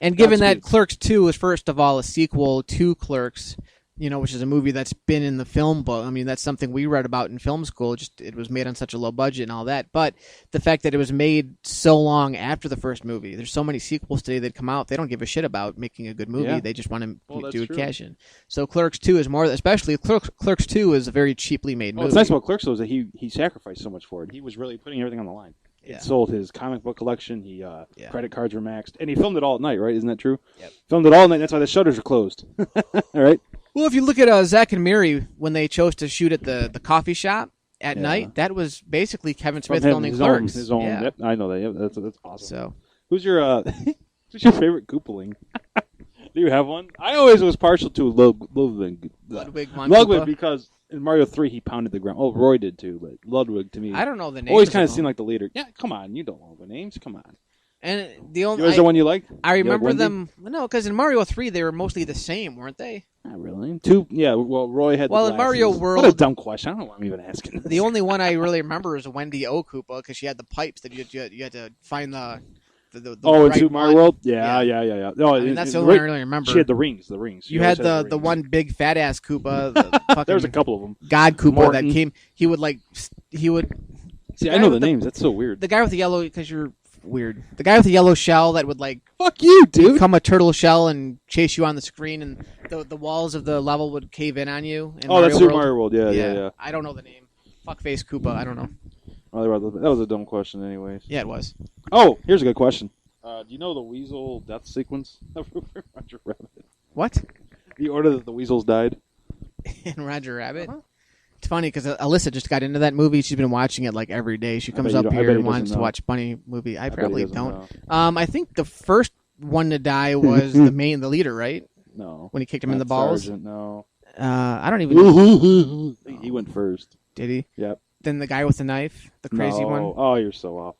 And given that Clerks 2 is first of all a sequel to Clerks, which is a movie that's been in the film book. I mean, that's something we read about in film school. Just it was made on such a low budget and all that. But the fact that it was made so long after the first movie, there's so many sequels today that come out. They don't give a shit about making a good movie. Yeah. They just want to do a cash in. So Clerks 2 is more, especially Clerks 2 is a very cheaply made movie. What's nice about Clerks was that he sacrificed so much for it. He was really putting everything on the line. He sold his comic book collection. He credit cards were maxed, and he filmed it all at night. Right? Isn't that true? Yep. Filmed it all at night. That's why the shutters are closed. All right. Well, if you look at Zach and Miri, when they chose to shoot at the coffee shop at night, that was basically Kevin Smith filming Clerks. His own. Yep, I know that. Yep, that's awesome. So, who's your favorite Koopaling? Do you have one? I always was partial to Ludwig von Koopa. because in Mario 3 he pounded the ground. Oh, Roy did too, but Ludwig to me. I don't know the names. Always kind of seemed like the leader. Yeah, come on, you don't know the names. Come on. And the only is there one you like? I remember them. No, because in Mario 3 they were mostly the same, weren't they? Not really. Two. Yeah. Well, Roy had. Well, in Mario World. What a dumb question. I don't know why I'm even asking. The only one I really remember is Wendy O. Koopa because she had the pipes that you had to find the in right Super Mario World. Yeah. No, I mean, that's the only one I really remember. She had the rings. You had the one big fat ass Koopa. There was a couple of them. God Koopa Morton. That came. He would. See, I know the names. That's so weird. The guy with the yellow, because you're weird. The guy with the yellow shell that would fuck you, dude, become a turtle shell and chase you on the screen, and the walls of the level would cave in on you. That's Super Mario World. Yeah. I don't know the name. Fuckface Koopa. I don't know. That was a dumb question, anyways. Yeah, it was. Oh, here's a good question. Do you know the weasel death sequence of Roger Rabbit? What? The order that the weasels died in Roger Rabbit? It's funny because Alyssa just got into that movie. She's been watching it like every day. She comes bet up you don't- I here bet and he doesn't wants to know. watch funny movie. I bet he probably doesn't don't. know. I think the first one to die was the leader, right? No. When he kicked him in the Not balls. Sergeant, no. I don't even know. He went first. Did he? Yep. Then the guy with the knife, the crazy No. one. Oh, you're so off.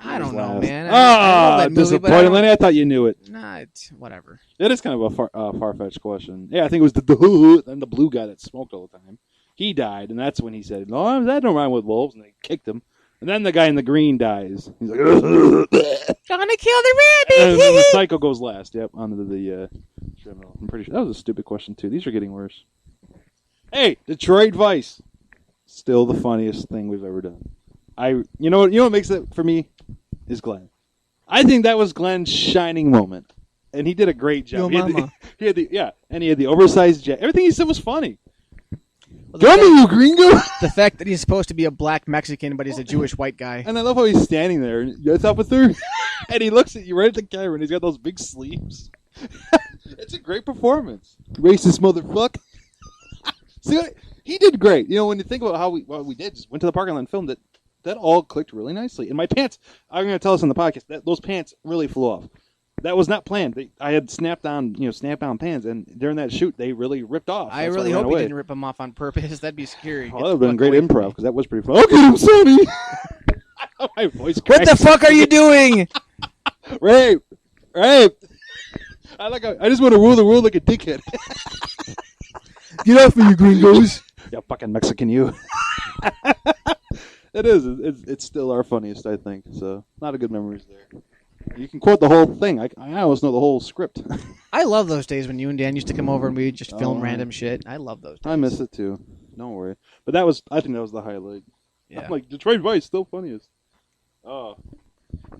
I don't know, Last. man. I love that movie, but disappointing, Lenny. I thought you knew it. Nah, it's whatever. It is kind of a far-fetched question. Yeah, I think it was the blue guy that smoked all the time. He died, and that's when he said, "No, that don't rhyme with wolves," and they kicked him. And then the guy in the green dies. He's like, Gonna kill the and then the rabbit. psycho goes last. Yep, onto the criminal. I'm pretty sure that was a stupid question too. These are getting worse. Hey, Detroit Vice, still the funniest thing we've ever done. You know what makes it for me is Glenn. I think that was Glenn's shining moment, and he did a great job. Yo mama. He had the oversized jacket. Everything he said was funny. Well, Come here, you gringo! the fact that he's supposed to be a black Mexican, but he's a Jewish white guy. And I love how he's standing there. And you up with her, and he looks at you right at the camera, and he's got those big sleeves. It's a great performance. Racist motherfucker. See, he did great. You know, when you think about how what we did, just went to the parking lot and filmed it. That all clicked really nicely. And my pants, I'm going to tell us on the podcast, that those pants really flew off. That was not planned. I had snap-down pants, and during that shoot, they really ripped off. I That's really why I hope ran he away. didn't rip him off on purpose. That'd be scary. Oh, that would have been great improv, because that was pretty fun. I'll get him, Sonny! My voice What cracks. the fuck are you doing? Rape! I just want to rule the world like a dickhead. Get off me, you gringos. You fucking Mexican, you. It is. It's still our funniest, I think. So, not a good memories there. You can quote the whole thing. I almost know the whole script. I love those days when you and Dan used to come over and we'd just film Oh. random shit. I love those days. I miss it too. Don't worry. But I think that was the highlight. Yeah. I'm like, Detroit Vice, still funniest. The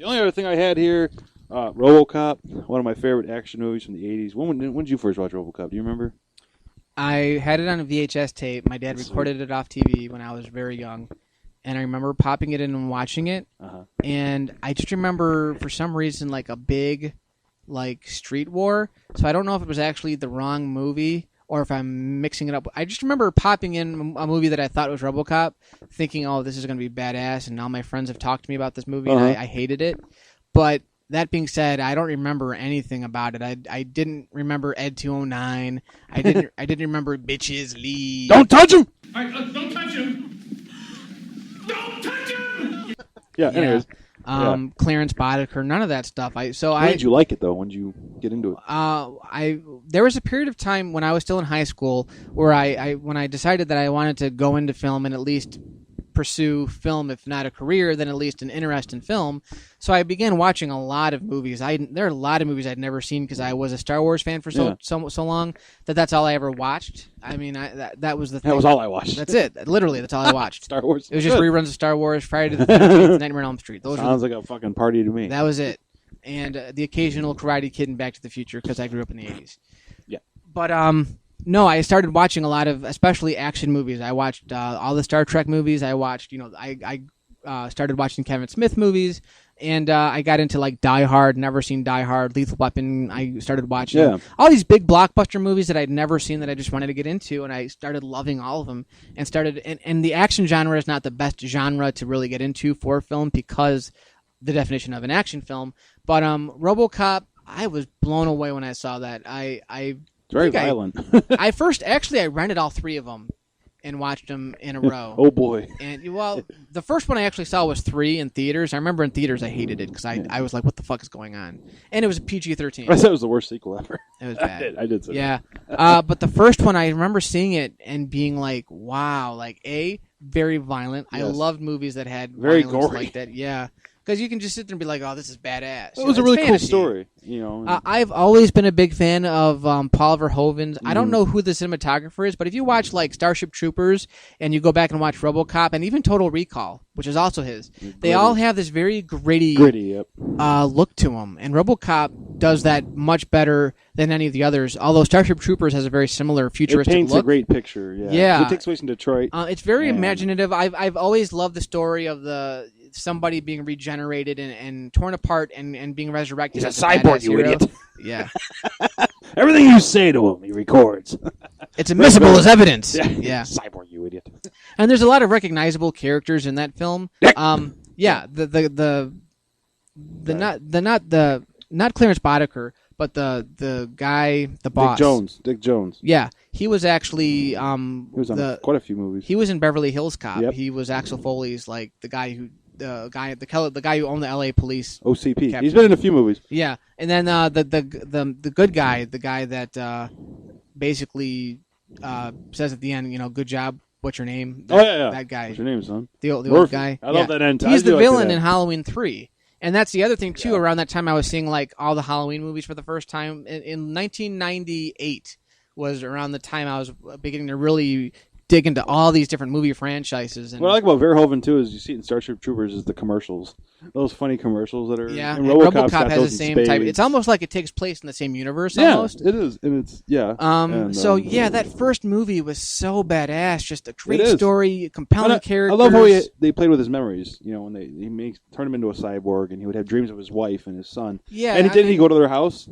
only other thing I had here, RoboCop, one of my favorite action movies from the 80s. When did you first watch RoboCop? Do you remember? I had it on a VHS tape. My dad recorded it off TV when I was very young. And I remember popping it in and watching it. Uh-huh. And I just remember, for some reason, like a big street war. So I don't know if it was actually the wrong movie or if I'm mixing it up. I just remember popping in a movie that I thought was RoboCop, thinking, oh, this is going to be badass. And all my friends have talked to me about this movie, and I hated it. But that being said, I don't remember anything about it. I didn't remember Ed 209. I didn't remember Bitches League. Don't touch him! Don't touch him! Don't touch him! Yeah, anyways. Clarence Boddicker, none of that stuff. When did you like it, though? When did you get into it? There was a period of time when I was still in high school where when I decided that I wanted to go into film and at least pursue film, if not a career, then at least an interest in film. So I began watching a lot of movies. There are a lot of movies I'd never seen because I was a Star Wars fan for so long that's all I ever watched. I mean, that was the thing. That was all I watched. That's it. Literally, that's all I watched. Star Wars. It was just reruns of Star Wars, Friday the 13th, Nightmare on Elm Street. Sounds like a fucking party to me. That was it. And the occasional Karate Kid and Back to the Future because I grew up in the 80s. Yeah. But no, I started watching a lot of, especially action movies. I watched all the Star Trek movies. I watched, I started watching Kevin Smith movies, and I got into like Die Hard. Never seen Die Hard, Lethal Weapon. I started watching all these big blockbuster movies that I'd never seen that I just wanted to get into, and I started loving all of them. And the action genre is not the best genre to really get into for film because the definition of an action film. But RoboCop, I was blown away when I saw that. It's very violent. I rented all three of them and watched them in a row. Oh boy! And the first one I actually saw was 3 in theaters. I remember in theaters I hated it because I was like, "What the fuck is going on?" And it was a PG-13. I said it was the worst sequel ever. It was bad. I did say that. But the first one I remember seeing it and being like, "Wow!" Like very violent. Yes. I loved movies that had Very violence gory. like that. Yeah. Because you can just sit there and be like, "Oh, this is badass." It was a really cool story, I've always been a big fan of Paul Verhoeven's. I don't know who the cinematographer is, but if you watch like Starship Troopers and you go back and watch RoboCop and even Total Recall, which is also his, they all have this very gritty look to them. And RoboCop does that much better than any of the others. Although Starship Troopers has a very similar futuristic look. It paints look. a great picture. Yeah. It takes place in Detroit. It's very imaginative. I've always loved the story of somebody being regenerated and torn apart and being resurrected. He's a cyborg, you hero. idiot. Yeah. Everything you say to him, he records. It's admissible as evidence. Yeah. Cyborg, you idiot. And there's a lot of recognizable characters in that film. Yeah, not Clarence Boddicker, but the guy, the boss, Dick Jones. Yeah, he was actually he was on quite a few movies. He was in Beverly Hills Cop. Yep. He was Axel Foley's like the guy who owned the L.A. police. OCP. Captain. He's been in a few movies. Yeah, and then the good guy, the guy that basically says at the end, good job. What's your name? That guy. What's your name, son? The old guy. I love that end. He's the villain in Halloween 3. And that's the other thing, too. Around that time, I was seeing like all the Halloween movies for the first time. In 1998 was around the time I was beginning to really dig into all these different movie franchises. And what I like about Verhoeven, too, is you see it in Starship Troopers is the commercials. Those funny commercials that are... Yeah, and RoboCop has the same type. It's almost like it takes place in the same universe, almost. Yeah, it is. And it's, that first movie was so badass. Just a great story, compelling characters. I love how they played with his memories. When he turned him into a cyborg, and he would have dreams of his wife and his son. Yeah, and didn't he go to their house?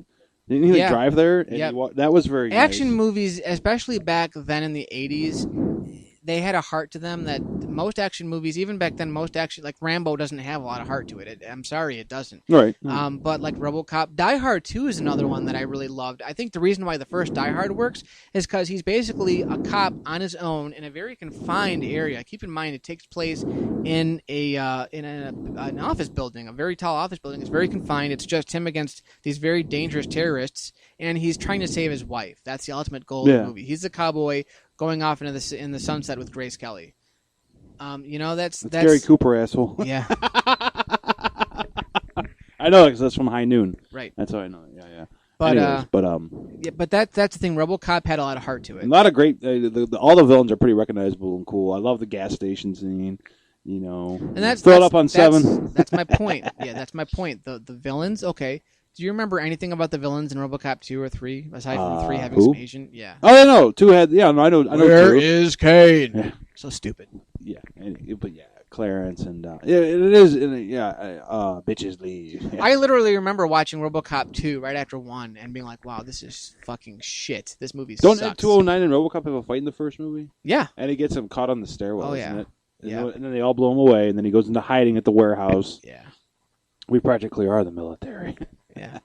Didn't he drive there? And that was very action nice. movies, especially back then in the 80s, they had a heart to them that most action movies, even back then, like Rambo doesn't have a lot of heart to it. I'm sorry, it doesn't. Right. But like RoboCop, Die Hard 2 is another one that I really loved. I think the reason why the first Die Hard works is because he's basically a cop on his own in a very confined area. Keep in mind, it takes place in an office building, a very tall office building. It's very confined. It's just him against these very dangerous terrorists, and he's trying to save his wife. That's the ultimate goal of the movie. He's a cowboy going off into the sunset with Grace Kelly. That's Gary Cooper, asshole. Yeah. I know because that's from High Noon. Right. That's how I know. Yeah. But Anyways, but that's the thing. RoboCop had a lot of heart to it. A lot of great. All the villains are pretty recognizable and cool. I love the gas station scene. And that's throw it up on 7. That's my point. Yeah, that's my point. The villains. Okay. Do you remember anything about the villains in RoboCop 2 or 3 aside from 3 having some Asian? Yeah. Oh, I know. 2 had. Yeah, no, I know. Where 2. is Kane? Yeah. So stupid. Yeah, but Clarence and it is. Bitches leave. Yeah. I literally remember watching RoboCop 2 right after 1 and being like, "Wow, this is fucking shit. This movie sucks." Don't 209 and RoboCop have a fight in the first movie? Yeah. And he gets him caught on the stairwell. Oh yeah. Isn't it? Yeah. And then they all blow him away, and then he goes into hiding at the warehouse. Yeah. We practically are the military. Yeah.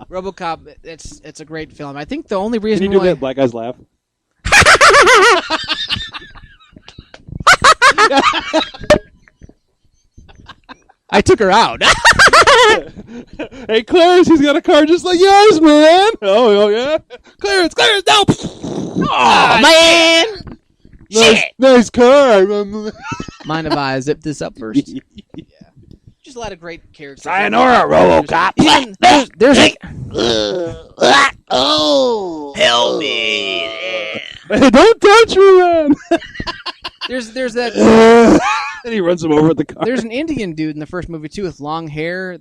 RoboCop, it's a great film. I think the only reason Can you do that black guys laugh? I took her out. Hey, Clarence, he's got a car just like yours, man. Oh yeah. Clarence, no. Oh, man. Nice car. Mind if I zip this up first? Yeah. Just a lot of great characters. Sayonara, RoboCop. There's Oh, help me. Hey, don't touch me, man. There's that. And he runs him over with the car. There's an Indian dude in the first movie too with long hair.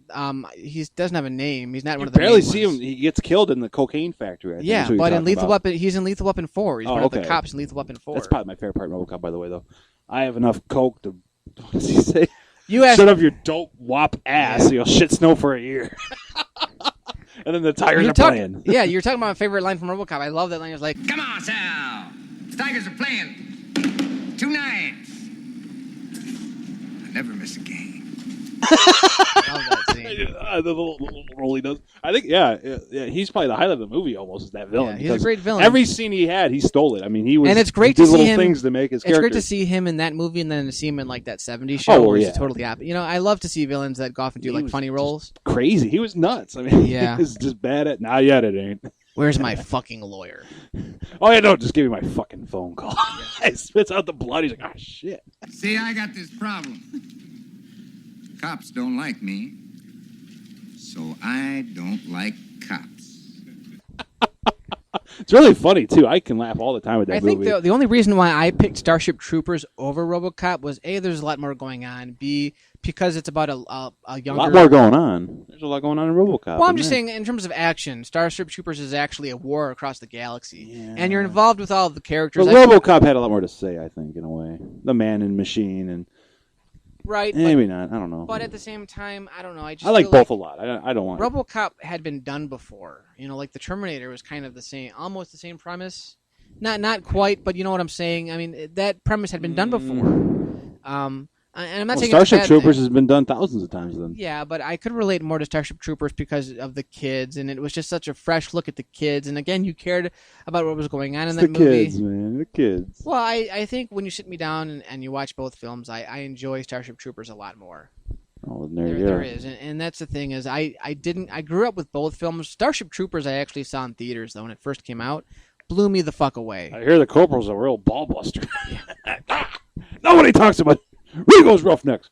He doesn't have a name. He's not one of the. Barely main see ones. him. He gets killed in the cocaine factory. I think. Yeah, That's what but you're in Lethal talking about. Weapon, he's in Lethal Weapon 4. He's one of the cops in Lethal Weapon 4. That's probably my favorite part of RoboCop, by the way. Though, I have enough coke to. What does he say? Shut up your dope wop ass. You'll shit snow for a year. And then the tigers are playing. Yeah, you're talking about my favorite line from RoboCop. I love that line. It's like, "Come on, Sal. The Tigers are playing 2 nights. I never miss a game." I love that scene. The little role he does. I think, he's probably the highlight of the movie. Almost is that villain. Yeah, he's a great villain. Every scene he had, he stole it. I mean, and it's great he did to see little him. Things to make his it's character. great to see him in that movie, and then to see him in like that '70s show where he's totally happy. I love to see villains that go off and do like funny roles. Crazy. He was nuts. I mean, yeah, he was just bad at. Not yet. It ain't. Where's my fucking lawyer? Oh yeah, no, just give me my fucking phone call. He spits out the blood. He's like, oh shit. See, I got this problem. Cops don't like me, so I don't like cops. It's really funny too. I can laugh all the time with that movie. I think the only reason why I picked Starship Troopers over RoboCop was A, there's a lot more going on. B, because it's about a younger. A lot more going on. There's a lot going on in RoboCop. Well, I'm just saying, in terms of action, Starship Troopers is actually a war across the galaxy, and you're involved with all of the characters. But RoboCop had a lot more to say, I think, in a way. The man and machine and. Right. Maybe not. I don't know. But at the same time, I don't know. I like both a lot. I don't want. RoboCop had been done before. Like the Terminator was kind of the same, almost the same premise. Not quite, but you know what I'm saying. I mean, that premise had been done before. And I'm not saying Starship it's a bad Troopers thing. has been done thousands of times. Then Yeah, but I could relate more to Starship Troopers because of the kids, and it was just such a fresh look at the kids. And again, you cared about what was going on in that the movie. kids, man, the kids. Well, I think when you sit me down and you watch both films, I enjoy Starship Troopers a lot more. Oh, There is, and that's the thing is I grew up with both films. Starship Troopers I actually saw in theaters though when it first came out, blew me the fuck away. I hear the corporal's a real ball buster. Nobody talks about Rigo's Roughnecks.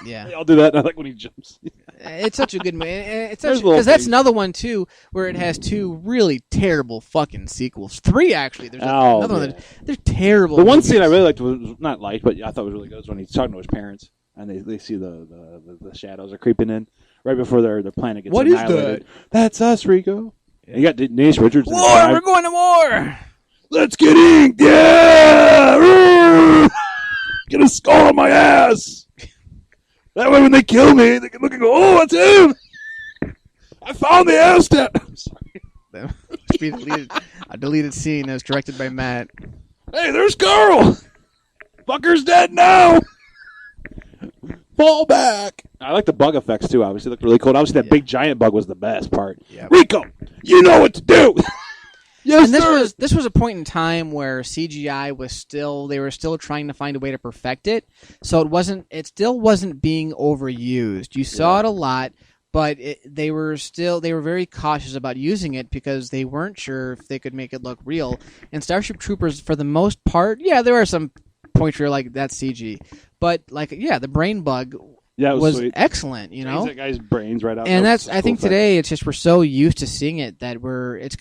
Yeah, I'll do that. And I like when he jumps. it's such a good movie. It's There's such little because that's things. another one too where it has two really terrible fucking sequels. 3 actually. There's Oh, another one. yeah. They're terrible. The one movies. scene I really liked was not liked, but I thought was really good was when he's talking to his parents and they see the shadows are creeping in right before their planet gets What is annihilated. That's us, Rico. And you got Denise Richards. in the War! side. We're going to war. Let's get inked, yeah! Get a skull on my ass. That way, when they kill me, they can look and go, "Oh, it's him! I found the Aztec." I'm sorry. Be deleted. A deleted scene that was directed by Matt. Hey, there's Carl. Fucker's dead now. Fall back. I like the bug effects too. Obviously, it looked really cool. Obviously, that big giant bug was the best part. Yep. Rico, you know what to do. Yes, And sir. this was a point in time where CGI was still they were still trying to find a way to perfect it. So it still wasn't being overused. You saw it a lot, but they were very cautious about using it because they weren't sure if they could make it look real. And Starship Troopers, for the most part, there are some points where you're like that's CG, but the brain bug Yeah, it was sweet. excellent. You know, That guy's brains right out. and That was I think cool today it's just we're so used to seeing it that it's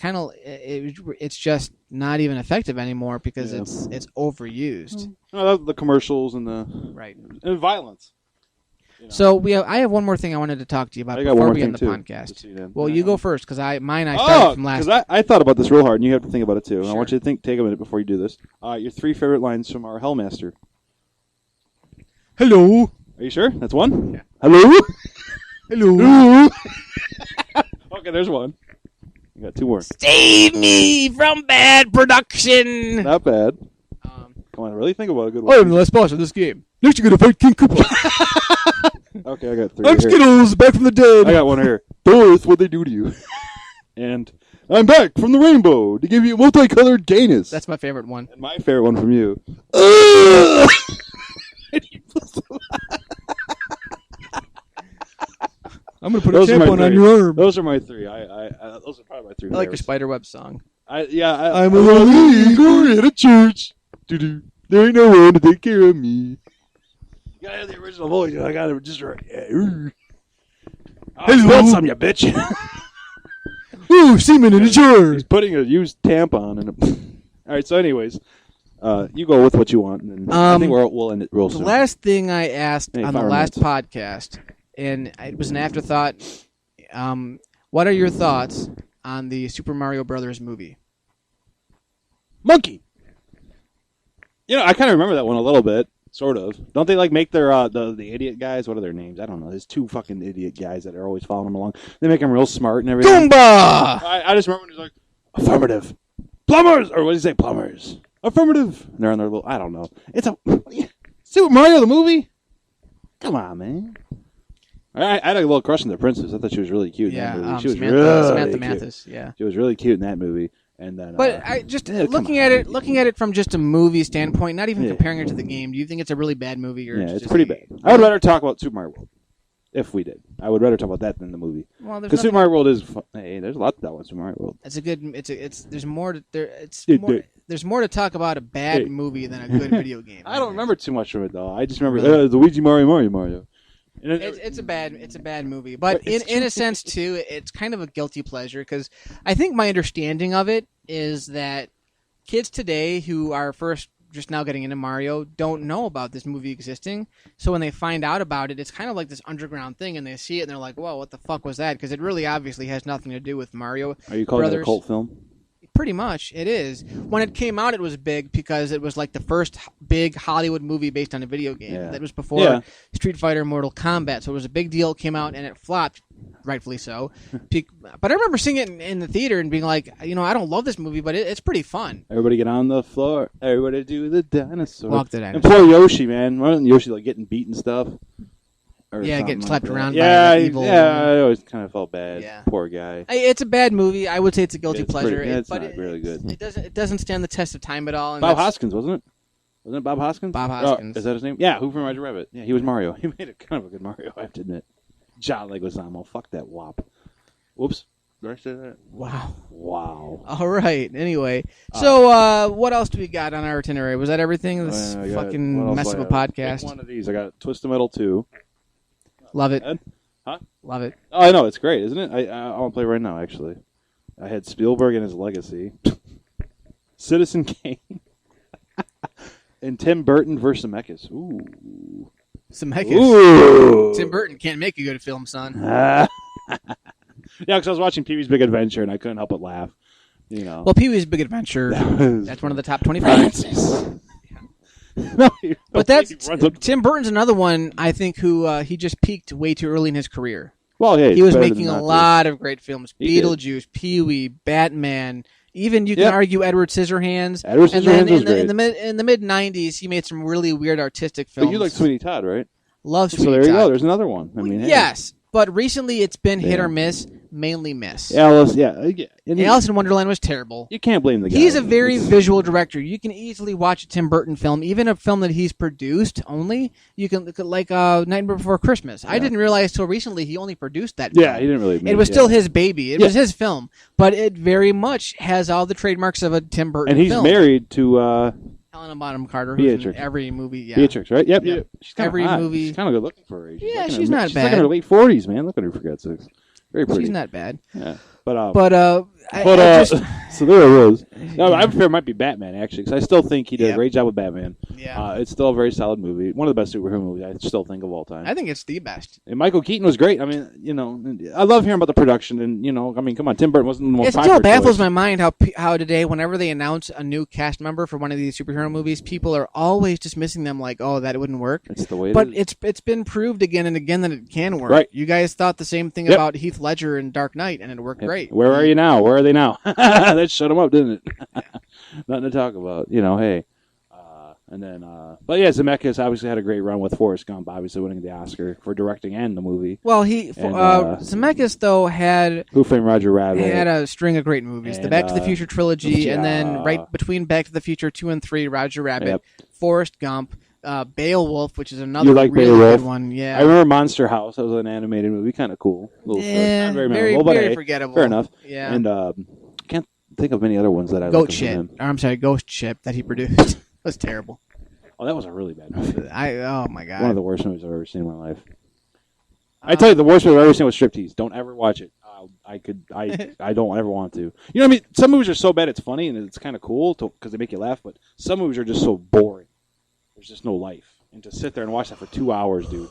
just not even effective anymore because it's overused. No, the commercials and the Right. and violence. So I have one more thing I wanted to talk to you about I got one before more we end thing, the too, podcast. just so you know. Well, you go first because I started from last. Because I thought about this real hard, and you have to think about it too. And I Sure. want you to take a minute before you do this. Your 3 favorite lines from our Hellmaster. Hello. Are you sure? That's one? Yeah. Hello? Hello. Okay, there's one. You got 2 more. Save me from bad production. Not bad. Come on, really think about a good I one. am the last boss of this game. Next, you're gonna fight King Koopa. Okay, I got 3 I'm here. Skittles, back from the dead. I got one here. Dorothy, what'd they do to you? And I'm back from the rainbow to give you multicolored gayness. That's my favorite one. And my favorite one from you. I'm gonna put Those a are my tampon on 3. your arm. Those are my 3. Those are probably my 3 I like your favorites. Spiderweb song. I'm a lonely boy at a church. Doo-doo. There ain't no one to take care of me. You gotta have the original voice. I got it just right. Yeah. I spilled some, you bitch. Ooh, semen in a jar. He's putting a used tampon in a... All right, so anyways, you go with what you want. And I think we'll end it real The soon. last thing I asked Hey, on the 5 last minutes. podcast, and it was an afterthought, what are your thoughts on the Super Mario Brothers movie? Monkey. You know, I kind of remember that one a little bit, sort of. Don't they make their the idiot guys? What are their names? I don't know. There's 2 fucking idiot guys that are always following them along. They make them real smart and everything. Goomba! I just remember when he's like, affirmative, plumbers, or what did he say, plumbers, affirmative. And they're on their little. I don't know. It's a Super Mario the movie. Come on, man. I had a little crush on the princess. I thought she was really cute in that movie. She was Samantha cute. Mathis, yeah. She was really cute in that movie. And then, But I just yeah, looking at it from just a movie standpoint, not even Yeah. comparing it to the game. Do you think it's a really bad movie? Or Yeah, it's it's just pretty bad. I would rather talk about Super Mario World. If we did, I would rather talk about that than the movie. Well, there's Because Super nothing- Mario World is hey, there's a lot to that one. Super Mario World. It's a good. It's there's more to there. It's It- more. it- There's more to talk about a bad Hey. movie than a good video game. I don't remember too much from it though. I just remember Really? Luigi Mario. And It's a bad movie, but It's in a sense too, it's kind of a guilty pleasure because I think my understanding of it is that kids today who are first just now getting into Mario don't know about this movie existing. So when they find out about it, it's kind of like this underground thing, and they see it and they're like, "Whoa, what the fuck was that?" Because it really obviously has nothing to do with Mario. Are you calling it a Brothers. cult film? Pretty much, it is. When it came out, it was big because it was like the first big Hollywood movie based on a video game. Yeah. That was before Street Fighter, Mortal Kombat, so it was a big deal. It came out and it flopped rightfully so. But I remember seeing it in the theater and being like, I don't love this movie, but it's pretty fun. Everybody get on the floor. Everybody do the dinosaur. Walk the dinosaur. And poor Yoshi, man. Wasn't Yoshi like getting beat and stuff? Or Yeah, getting something slapped that? around Yeah, by the evil. I always kind of felt bad. Yeah. Poor guy. It's a bad movie. I would say it's a guilty It's pleasure. pretty- it's but not really good. It doesn't stand the test of time at all. And Bob that's- Hoskins, wasn't it? Wasn't it Bob Hoskins? Bob Hoskins. Oh, is that his name? Yeah, Who Framed Roger Rabbit. Yeah, he was Mario. He made it kind of a good Mario, I have to admit. John Leguizamo. Fuck that wop. Whoops. Did I say that? Wow. Wow. All right. Anyway, so what else do we got on our itinerary? Was that everything? This I got- fucking what mess else of a do I have? podcast. Pick one of these. I got Twist of Metal 2. Love it. Ed? Huh? Love it. Oh, I know. It's great, isn't it? I want to play right now, actually. I had Spielberg and his legacy. Citizen Kane. And Tim Burton versus Zemeckis. Ooh. Zemeckis. Ooh. Tim Burton can't make a good film, son. Yeah, because I was watching Pee-wee's Big Adventure and I couldn't help but laugh. Well, Pee-wee's Big Adventure. That's one of the top 25. But Tim Burton's another one, I think, who he just peaked way too early in his career. Well, yeah, he was making a lot of great films. He did. Beetlejuice, Pee-wee, Batman. Even you can argue Edward Scissorhands. Edward Scissorhands was great. In the mid '90s, he made some really weird artistic films. But you like Sweeney Todd, right? Love Sweeney So there Todd. you go. There's another one. I mean, hey. Yes, but recently it's been hit or miss. Mainly miss. Alice, yeah. Alice in Wonderland was terrible. You can't blame the guy. He's a very visual director. You can easily watch a Tim Burton film, even a film that he's produced only. You can look at like Nightmare Before Christmas. I didn't realize till recently he only produced that film. Yeah, he didn't really make it. was still his baby. It was his film, but it very much has all the trademarks of a Tim Burton film. And he's married to Helena Bonham Carter, who's Beatrix. in every movie. Yeah. Beatrix, right? Yep. She's kind every of hot. movie. She's kind of good looking for her age. She's not she's bad. like in her late 40s, man. Look at her, for God's sakes. Very pretty. She's not bad. Yeah. So there it was. No, I prefer it might be Batman, actually, because I still think he did a great job with Batman. Yeah. It's still a very solid movie. One of the best superhero movies I still think of all time. I think it's the best. And Michael Keaton was great. I mean, I love hearing about the production, and, come on, Tim Burton wasn't the most It popular still baffles choice. my mind how today, whenever they announce a new cast member for one of these superhero movies, people are always dismissing them like, oh, that wouldn't work. It's the way But it is. it's been proved again and again that it can work. Right. You guys thought the same thing about Heath Ledger in Dark Knight, and it worked great. Where are you now? Where are they now? That shut them up, didn't it? Nothing to talk about. Hey. And then, but yeah, Zemeckis obviously had a great run with Forrest Gump, obviously winning the Oscar for directing and the movie. Well, Zemeckis though had Who Framed Roger Rabbit? had a string of great movies: the And, Back to the Future trilogy, and then yeah. right between Back to the Future 2 and 3, Roger Rabbit, Yep. Forrest Gump, Beowulf, which is another You like really Beowulf? good one. Yeah, I remember Monster House. That was an animated movie, kind of cool. Not very memorable, but very hey, forgettable. fair enough. Yeah, And can't think of many other ones that I Goat like Ship. from him. Or, I'm sorry, Ghost Ship that he produced was terrible. Oh, that was a really bad movie. Oh my god, One of the worst movies I've ever seen in my life. I tell you, the worst movie I've ever seen was Striptease. Don't ever watch it. I don't ever want to. You know what I mean? Some movies are so bad it's funny and it's kind of cool because they make you laugh, but some movies are just so boring. There's just no life. And to sit there and watch that for 2 hours, dude,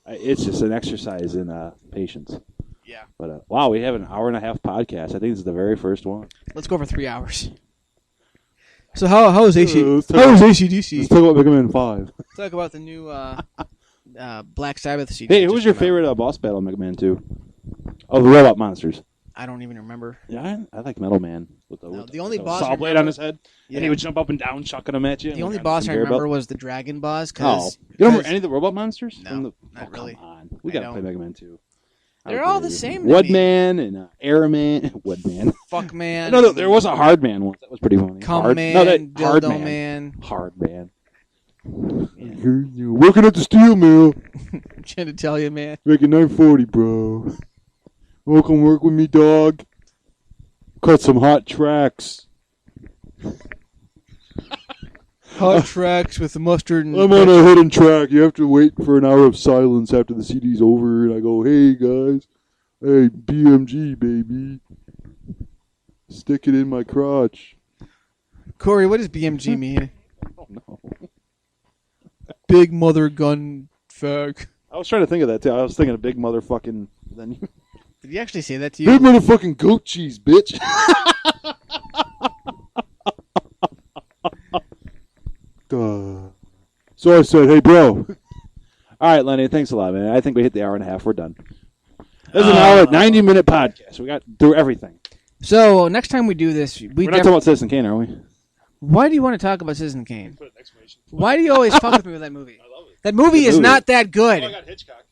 it's just an exercise in patience. Yeah. But wow, we have an hour and a half podcast. I think this is the very first one. Let's go for 3 hours. So how is AC? Let's talk How is about- AC/DC? Let's talk about Mega Man 5. Let's talk about the new Black Sabbath CD. Hey, that who was just your came out. favorite boss battle in Mega Man 2? Oh, the Robot Monsters. I don't even remember. Yeah, I like Metal Man with the, The only boss saw I blade remember- on his head, Yeah. and he would jump up and down, chucking them at you. The only boss I remember was the Dragon Boss. Oh, you don't remember any of the Robot Monsters? No, not really. Come on, we I gotta play don't. Mega Man 2. They're all the same to me. Woodman and Airman, Woodman. Fuck Man. No, there was a Hard Man one. That was pretty funny. Cum Hard, Man, no, that Hard Dildo Man. Man. Hard Man. You're working at the steel mill. I'm trying to tell you, man. Making $9.40, bro. Welcome work with me, dog. Cut some hot tracks. Hot tracks with the mustard and... I'm on a hidden track. You have to wait for an hour of silence after the CD's over, and I go, hey, guys. Hey, BMG, baby. Stick it in my crotch. Corey, what does BMG mean? I don't know. Big mother gun fag. I was trying to think of that, too. I was thinking of big motherfucking... Then Did he actually say that to big you? motherfucking goat cheese, bitch. So I said, hey, bro. All right, Lenny, thanks a lot, man. I think we hit the hour and a half. We're done. This is an hour, 90-minute podcast. We got through everything. So next time we do this, We're not talking about Citizen Kane, are we? Why do you want to talk about Citizen Kane? Why do you always fuck with me with that movie? I love it. That movie is not that good. Oh, I got Hitchcock.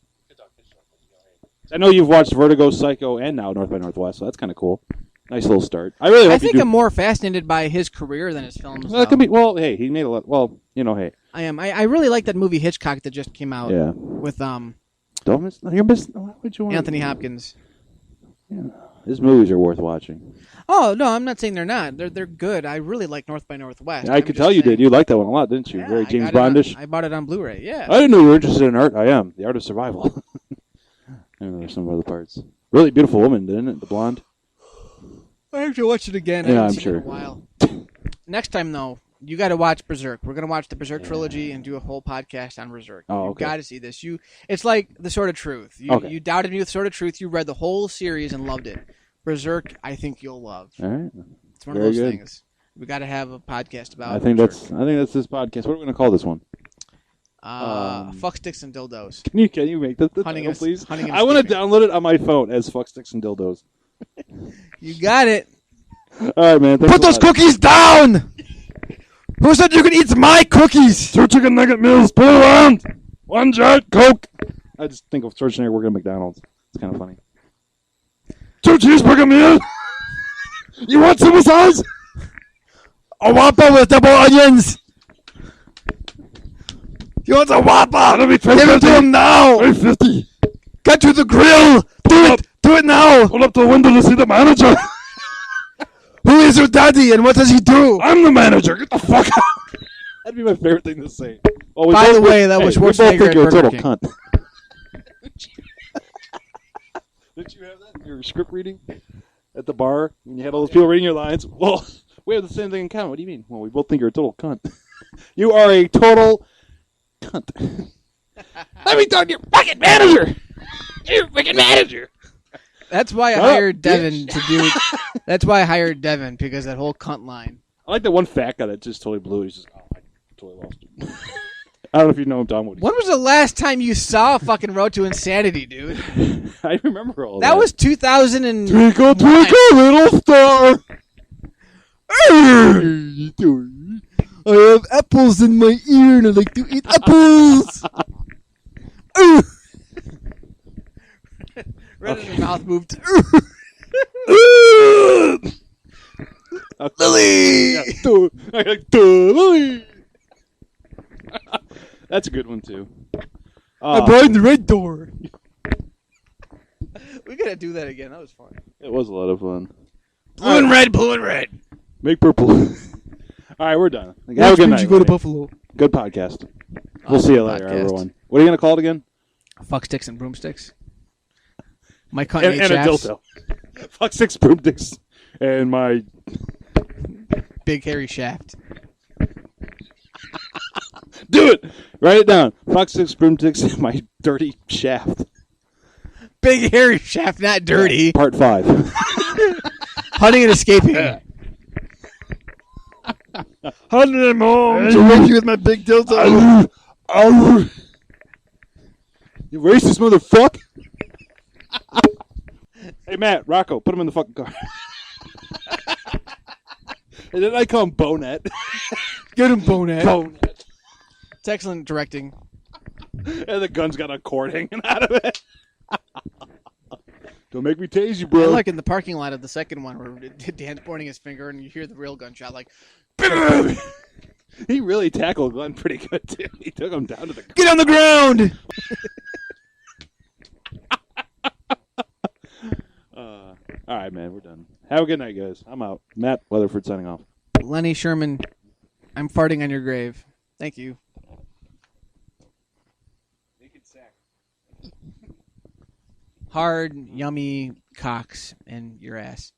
I know you've watched Vertigo, Psycho, and now North by Northwest, so that's kind of cool. Nice little start. I think I'm more fascinated by his career than his films. Well, that could be. Well, hey, he made a lot. Well, hey. I am. I really like that movie Hitchcock that just came out. Yeah. With Don't miss. You're missing. Why would you want Anthony Hopkins. Yeah. His movies are worth watching. Oh no, I'm not saying they're not. They're good. I really like North by Northwest. I could tell you did. You liked that one a lot, didn't you? Yeah, Very James Bondish. I bought it on Blu-ray. Yeah. I didn't know you were interested in art. I am. The Art of Survival. I remember some other parts. Really beautiful woman, didn't it? The blonde. I have to watch it again. Yeah, I haven't I'm seen sure. it in a while. Next time though, you got to watch Berserk. We're gonna watch the Berserk trilogy and do a whole podcast on Berserk. Oh, You okay. got to see this. It's like The Sword of Truth. You doubted me with Sword of Truth. You read the whole series and loved it. Berserk, I think you'll love. All right. It's one of those things. We got to have a podcast about. I think Berserk. that's this podcast. What are we gonna call this one? Fuck sticks and dildos. Can you make that the Hunting title, please? hunting and I want to escaping. download it on my phone as Fuck Sticks and Dildos. You got it. All right, man. Put those cookies down. Who said you could eat my cookies? 2 chicken nugget meals, put it around. 1 giant Coke. I just think of Schwarzenegger working at McDonald's. It's kind of funny. 2 cheeseburger meals. You want super size? A Whopper with double onions. You want a Whopper? Give it to him now. 350. Get to the grill. Do it. Do it now. Pull up the window to see the manager. Who is your daddy and what does he do? I'm the manager. Get the fuck out. That'd be my favorite thing to say. Oh, By the way, that was we both Schwarzenegger think at you're a Burger total King. cunt. Didn't you have that in your script reading at the bar when you had all those people reading your lines? Well, we have the same thing in common. What do you mean? Well, we both think you're a total cunt. You are a total cunt. Let me talk to your fucking manager. You're a fucking manager. That's why I hired Devin to do. That's why I hired Devin because that whole cunt line. I like that one fat guy that just totally blew. He's just, I totally lost it. I don't know if you know what I'm talking about. When was the last time you saw fucking Road to Insanity, dude? I remember all that. That was 2000 and. Twinkle, twinkle, little star. I have apples in my ear and I like to eat apples. Red's mouth moved. Lily! Lily! That's a good one, too. I'm behind the red door. We gotta do that again. That was fun. It was a lot of fun. Blue and red, blue and red. Make purple. All right, we're done. Have a good night. You go to everybody. Buffalo. Good podcast. We'll see you later, podcast. everyone. What are you going to call it again? Fuck sticks and broomsticks. My cunt And ate a shafts. dildo. Fuck 6 broomsticks. And my... Big hairy shaft. Do it! Write it down. Fuck 6 broomsticks and my dirty shaft. Big hairy shaft, not dirty. Part 5. Hunting and escaping. Hunting and home. To rape you with my big dildo. You racist motherfucker. Hey, Matt, Rocco, put him in the fucking car. And then I call him Bonet. Get him, Bonet. Bonet. It's excellent directing. And the gun's got a cord hanging out of it. Don't make me tase you, I bro. like in the parking lot of the second one where Dan's pointing his finger and you hear the real gunshot like, He really tackled Glenn pretty good, too. He took him down to the get on the ground! All right, man, we're done. Have a good night, guys. I'm out. Matt Weatherford signing off. Lenny Sherman, I'm farting on your grave. Thank you. Hard, yummy cocks in your ass.